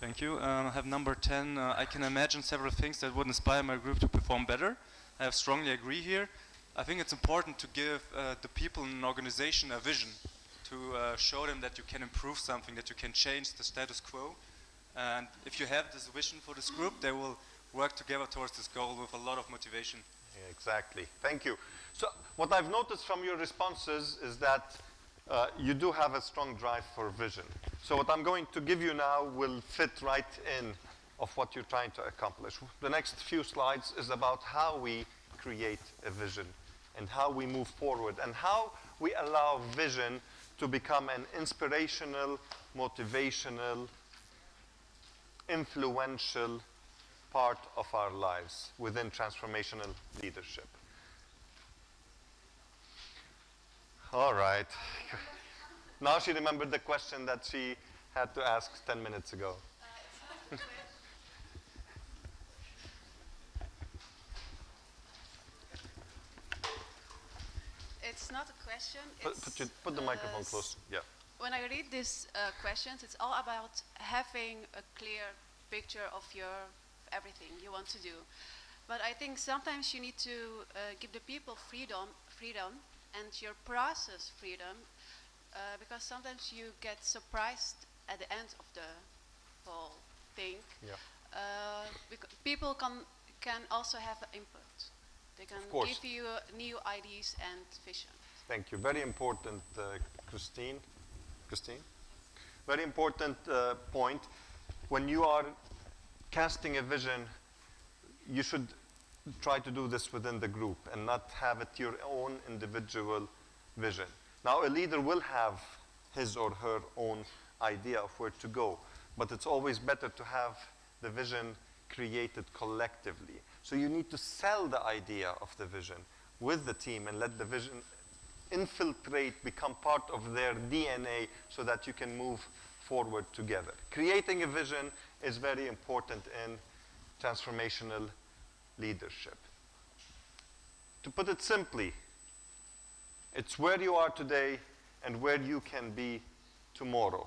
S11: Thank you. I have number 10. I can imagine several things that would inspire my group to perform better. I strongly agree here. I think it's important to give the people in an organization a vision, to show them that you can improve something, that you can change the status quo. And if you have this vision for this group, they will work together towards this goal with a lot of motivation.
S1: Yeah, exactly. Thank you. So what I've noticed from your responses is that you do have a strong drive for vision. So what I'm going to give you now will fit right in of what you're trying to accomplish. The next few slides is about how we create a vision and how we move forward and how we allow vision to become an inspirational, motivational, influential part of our lives within transformational leadership. All right. Now she remembered the question that she had to ask 10 minutes ago.
S5: It's not a question.
S1: Put the microphone close. Yeah.
S5: When I read these questions, it's all about having a clear picture of everything you want to do. But I think sometimes you need to give the people freedom, and your process freedom, because sometimes you get surprised at the end of the whole thing.
S1: Yeah.
S5: People can also have input. They can give you new ideas and vision.
S1: Thank you. Very important, Christine. Christine? Very important point. When you are casting a vision, you should try to do this within the group and not have it your own individual vision. Now, a leader will have his or her own idea of where to go, but it's always better to have the vision created collectively. So you need to sell the idea of the vision with the team and let the vision infiltrate, become part of their DNA so that you can move forward together. Creating a vision is very important in transformational leadership. To put it simply, it's where you are today and where you can be tomorrow.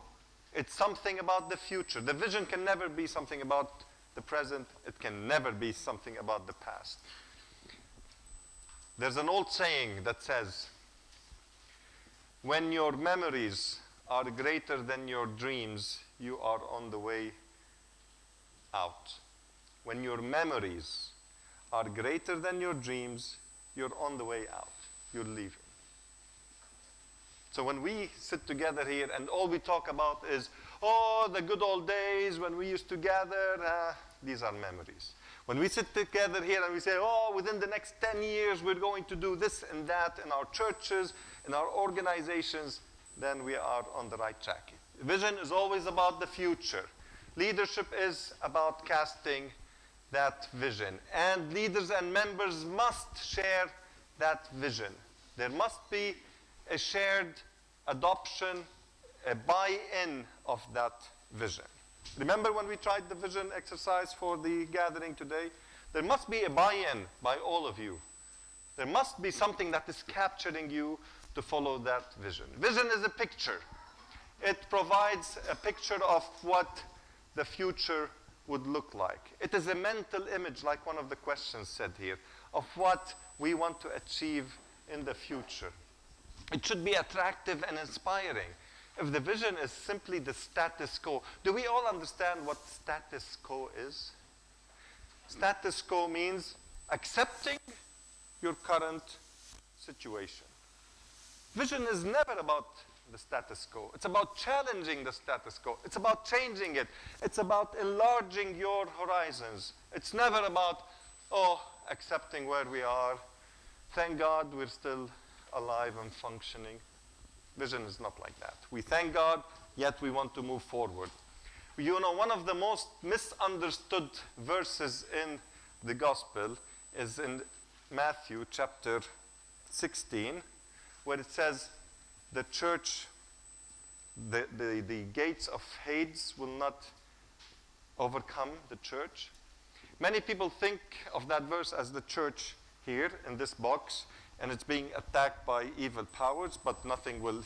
S1: It's something about the future. The vision can never be something about the present. It can never be something about the past. There's an old saying that says, when your memories are greater than your dreams, you are on the way out. When your memories are greater than your dreams, you're on the way out. You're leaving. So when we sit together here and all we talk about is, oh, the good old days when we used to gather, these are memories. When we sit together here and we say, oh, within the next 10 years we're going to do this and that in our churches, in our organizations, then we are on the right track. Vision is always about the future. Leadership is about casting that vision. And leaders and members must share that vision. There must be a shared adoption, a buy-in of that vision. Remember when we tried the vision exercise for the gathering today? There must be a buy-in by all of you. There must be something that is capturing you to follow that vision. Vision is a picture. It provides a picture of what the future would look like. It is a mental image, like one of the questions said here, of what we want to achieve in the future. It should be attractive and inspiring. If the vision is simply the status quo, do we all understand what status quo is? Status quo means accepting your current situation. Vision is never about the status quo. It's about challenging the status quo. It's about changing it. It's about enlarging your horizons. It's never about, oh, accepting where we are. Thank God we're still alive and functioning. Vision is not like that. We thank God, yet we want to move forward. You know, one of the most misunderstood verses in the gospel is in Matthew chapter 16, where it says, the church, the gates of Hades will not overcome the church. Many people think of that verse as the church here in this box, and it's being attacked by evil powers, but nothing will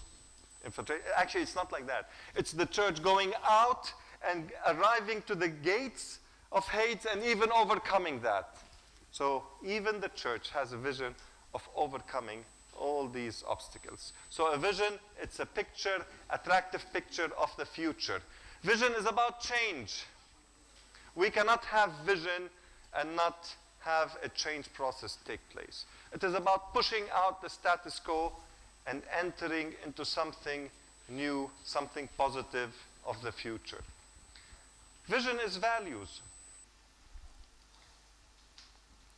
S1: infiltrate. Actually, it's not like that. It's the church going out and arriving to the gates of Hades and even overcoming that. So even the church has a vision of overcoming all these obstacles. So a vision, it's a picture, attractive picture of the future. Vision is about change. We cannot have vision and not have a change process take place. It is about pushing out the status quo and entering into something new, something positive of the future. Vision is values.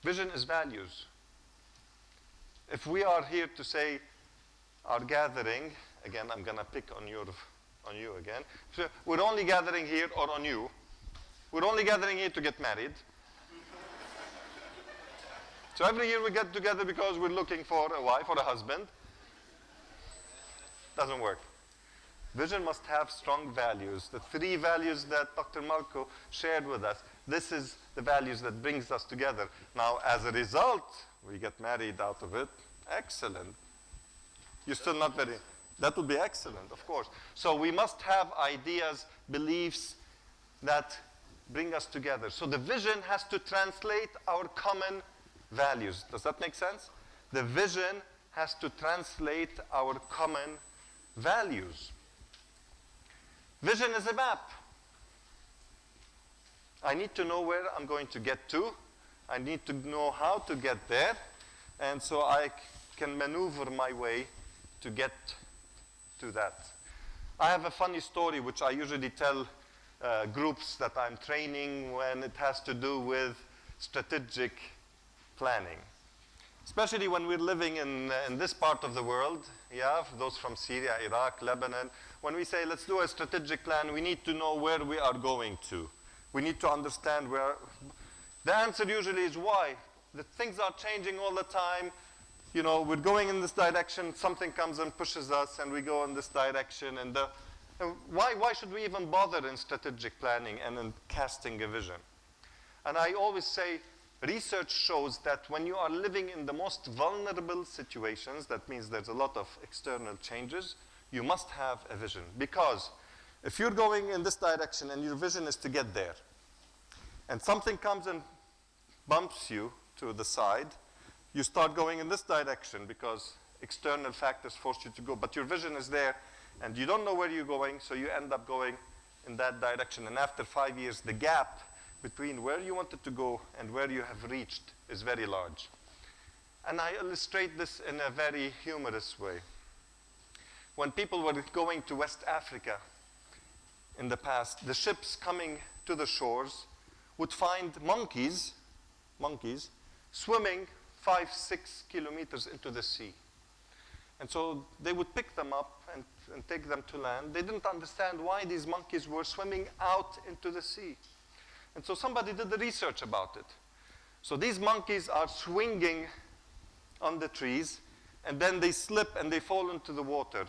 S1: Vision is values. If we are here to say our gathering, again, I'm going to pick on you again. So we're only gathering here, or on you. We're only gathering here to get married. So every year we get together because we're looking for a wife or a husband. Doesn't work. Vision must have strong values. The 3 values that Dr. Marco shared with us, this is the values that brings us together. Now, as a result, we get married out of it. Excellent. You're still not very, that would be excellent, of course. So we must have ideas, beliefs that bring us together. So the vision has to translate our common values. Does that make sense? The vision has to translate our common values. Vision is a map. I need to know where I'm going to get to. I need to know how to get there. And so I can maneuver my way to get to that. I have a funny story which I usually tell groups that I'm training when it has to do with strategic planning. Especially when we're living in this part of the world, yeah, those from Syria, Iraq, Lebanon. When we say, let's do a strategic plan, we need to know where we are going to. We need to understand where. The answer usually is why. The things are changing all the time. You know, we're going in this direction, something comes and pushes us, and we go in this direction. And why should we even bother in strategic planning and in casting a vision? And I always say, research shows that when you are living in the most vulnerable situations, that means there's a lot of external changes, you must have a vision. Because if you're going in this direction and your vision is to get there, and something comes and bumps you to the side, you start going in this direction because external factors force you to go. But your vision is there, and you don't know where you're going, so you end up going in that direction. And after 5 years, the gap between where you wanted to go and where you have reached is very large. And I illustrate this in a very humorous way. When people were going to West Africa, in the past, the ships coming to the shores would find monkeys swimming 5-6 kilometers into the sea. And so they would pick them up and take them to land. They didn't understand why these monkeys were swimming out into the sea. And so somebody did the research about it. So these monkeys are swinging on the trees, and then they slip and they fall into the water.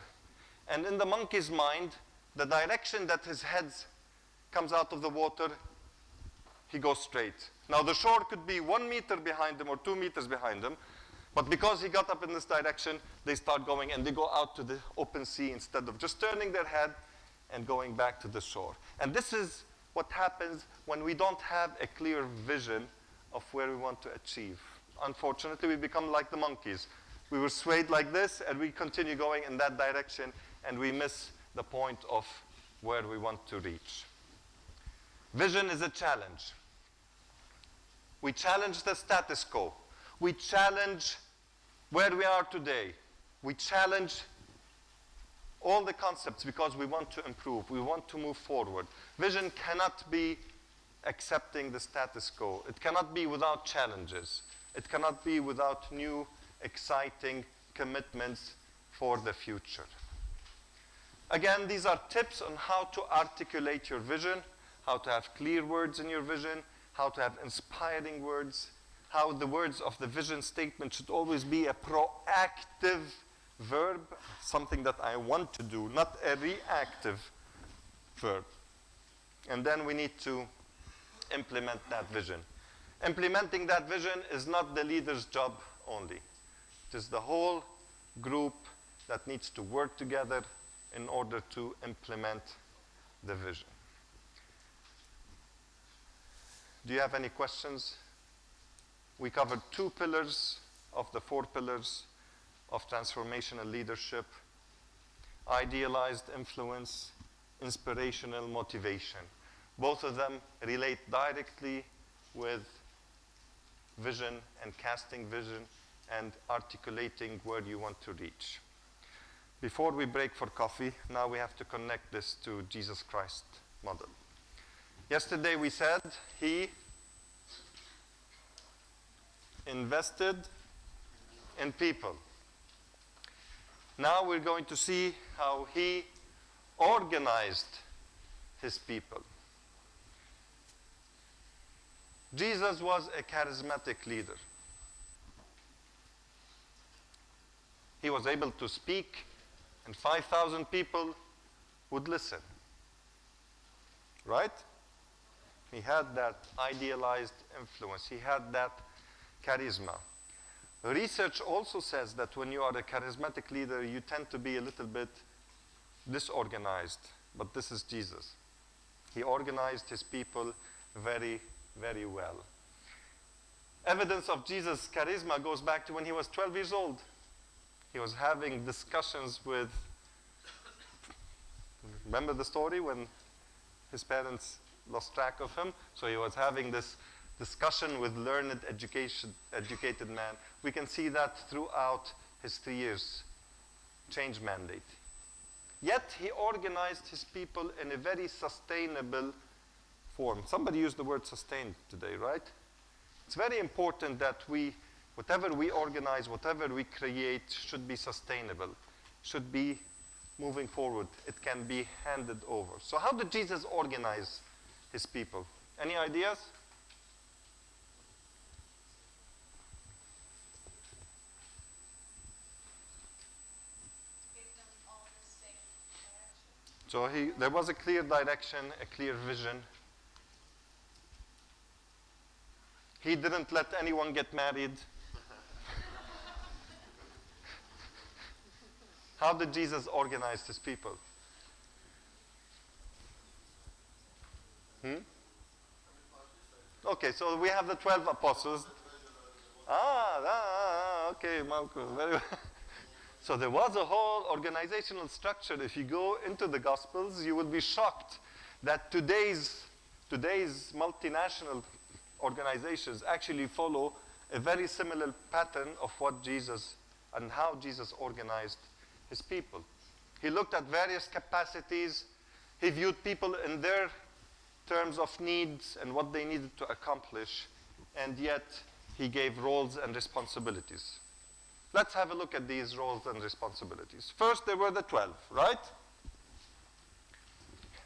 S1: And in the monkey's mind, the direction that his head comes out of the water, he goes straight. Now the shore could be 1 meter behind him or 2 meters behind him, but because he got up in this direction, they start going and they go out to the open sea instead of just turning their head and going back to the shore. And this is what happens when we don't have a clear vision of where we want to achieve. Unfortunately, we become like the monkeys. We were swayed like this, and we continue going in that direction, and we miss the point of where we want to reach. Vision is a challenge. We challenge the status quo. We challenge where we are today. We challenge all the concepts because we want to improve. We want to move forward. Vision cannot be accepting the status quo. It cannot be without challenges. It cannot be without new, exciting commitments for the future. Again, these are tips on how to articulate your vision, how to have clear words in your vision, how to have inspiring words, how the words of the vision statement should always be a proactive verb, something that I want to do, not a reactive verb. And then we need to implement that vision. Implementing that vision is not the leader's job only. It is the whole group that needs to work together in order to implement the vision. Do you have any questions? We covered 2 pillars of the 4 pillars of transformational leadership: idealized influence, inspirational motivation. Both of them relate directly with vision and casting vision and articulating where you want to reach. Before we break for coffee, now we have to connect this to Jesus Christ model. Yesterday we said he invested in people. Now we're going to see how he organized his people. Jesus was a charismatic leader. He was able to speak, and 5,000 people would listen. Right? He had that idealized influence. He had that charisma. Research also says that when you are a charismatic leader, you tend to be a little bit disorganized. But this is Jesus. He organized his people very, very well. Evidence of Jesus' charisma goes back to when he was 12 years old. He was having discussions with, remember the story when his parents lost track of him? So he was having this discussion with learned, educated man. We can see that throughout his 3 years change mandate. Yet he organized his people in a very sustainable form. Somebody used the word sustained today, right? It's very important that whatever we organize, whatever we create should be sustainable, should be moving forward. It can be handed over. So how did Jesus organize his people? Any ideas? So there was a clear direction, a clear vision. He didn't let anyone get married. How did Jesus organize his people? Okay, so we have the 12 apostles. Okay, Malcolm, very well. So there was a whole organizational structure. If you go into the Gospels, you will be shocked that today's multinational organizations actually follow a very similar pattern of what Jesus and how Jesus organized his people. He looked at various capacities He viewed people in their terms of needs and what they needed to accomplish, and yet he gave roles and responsibilities. Let's have a look at these roles and responsibilities. First, there were the 12, right?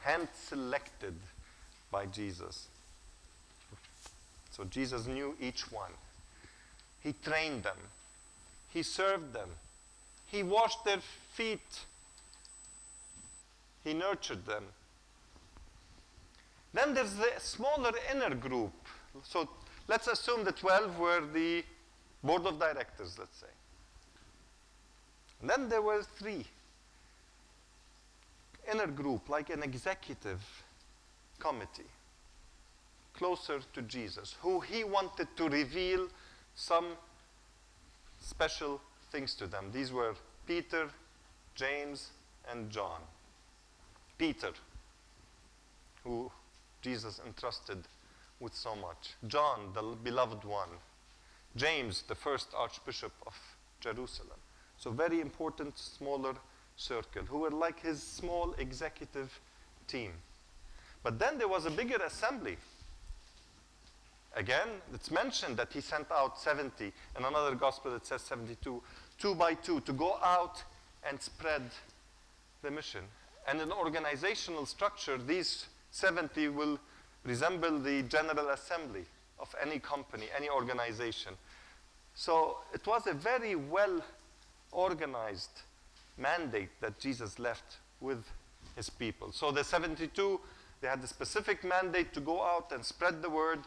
S1: Hand-selected by Jesus. So Jesus knew each one. He trained them. He served them. He washed their feet. He nurtured them. Then there's the smaller inner group. So let's assume the 12 were the board of directors, let's say. And then there were 3. Inner group, like an executive committee, closer to Jesus, who he wanted to reveal some special things to them. These were Peter, James, and John. Peter, who Jesus entrusted with so much. John, the beloved one. James, the first Archbishop of Jerusalem. So very important, smaller circle, who were like his small executive team. But then there was a bigger assembly. Again, it's mentioned that he sent out 70. In another gospel it says 72, 2 by 2, to go out and spread the mission. And in organizational structure, these 70 will resemble the General Assembly of any company, any organization. So it was a very well organized mandate that Jesus left with his people. So the 72, they had a specific mandate to go out and spread the word.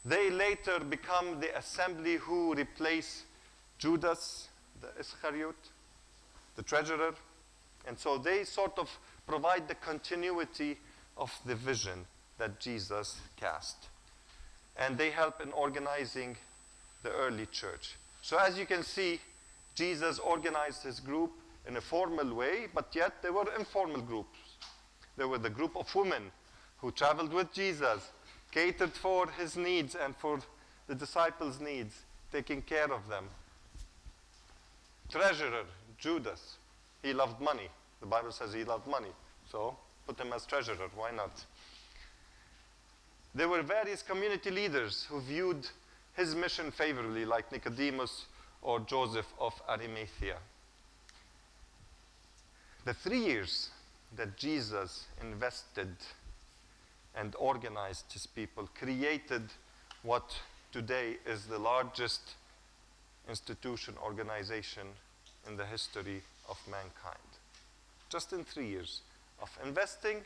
S1: They later become the assembly who replace Judas, the Iscariot, the treasurer. And so they sort of provide the continuity of the vision that Jesus cast. And they help in organizing the early church. So as you can see, Jesus organized his group in a formal way, but yet there were informal groups. There were the group of women who traveled with Jesus, catered for his needs and for the disciples' needs, taking care of them. Treasurer, Judas, he loved money. The Bible says he loved money. So put him as treasurer, why not? There were various community leaders who viewed his mission favorably, like Nicodemus or Joseph of Arimathea. The 3 years that Jesus invested and organized his people created what today is the largest institution, organization in the history of mankind. Just in 3 years of investing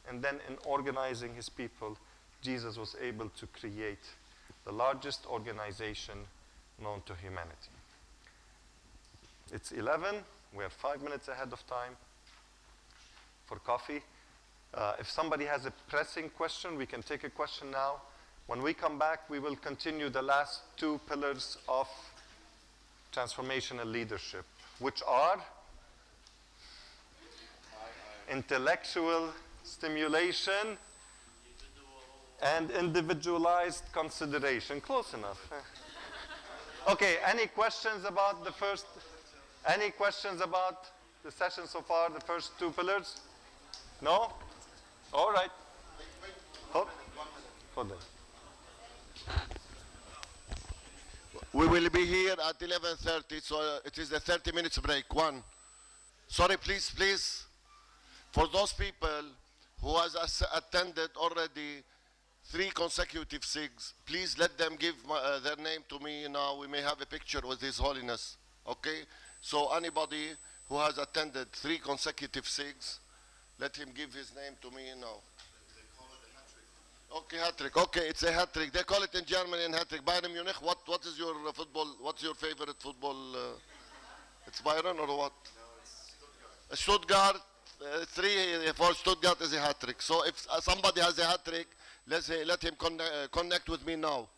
S1: and then in organizing his people, Jesus was able to create the largest organization known to humanity. It's 11. We are 5 minutes ahead of time for coffee. If somebody has a pressing question, we can take a question now. When we come back, we will continue the last 2 pillars of transformational leadership, which are intellectual stimulation and individualized consideration. Close enough. Okay, any questions about the first? Any questions about the session so far, the first 2 pillars? No? All right. Hold on.
S24: We will be here at 11:30, so it is a 30 minutes break. 1. Sorry, please. For those people who has attended already 3 consecutive SYGGs, please let them give their name to me now. We may have a picture with His Holiness. Okay? So anybody who has attended 3 consecutive SYGGs, let him give his name to me now. Okay, hat-trick. Okay, it's a hat-trick. They call it in Germany a hat-trick. Bayern Munich, what is your football, what's your favorite football? It's Bayern or what? No, it's Stuttgart. 3 for Stuttgart is a hat-trick. So if somebody has a hat-trick, let him connect with me now.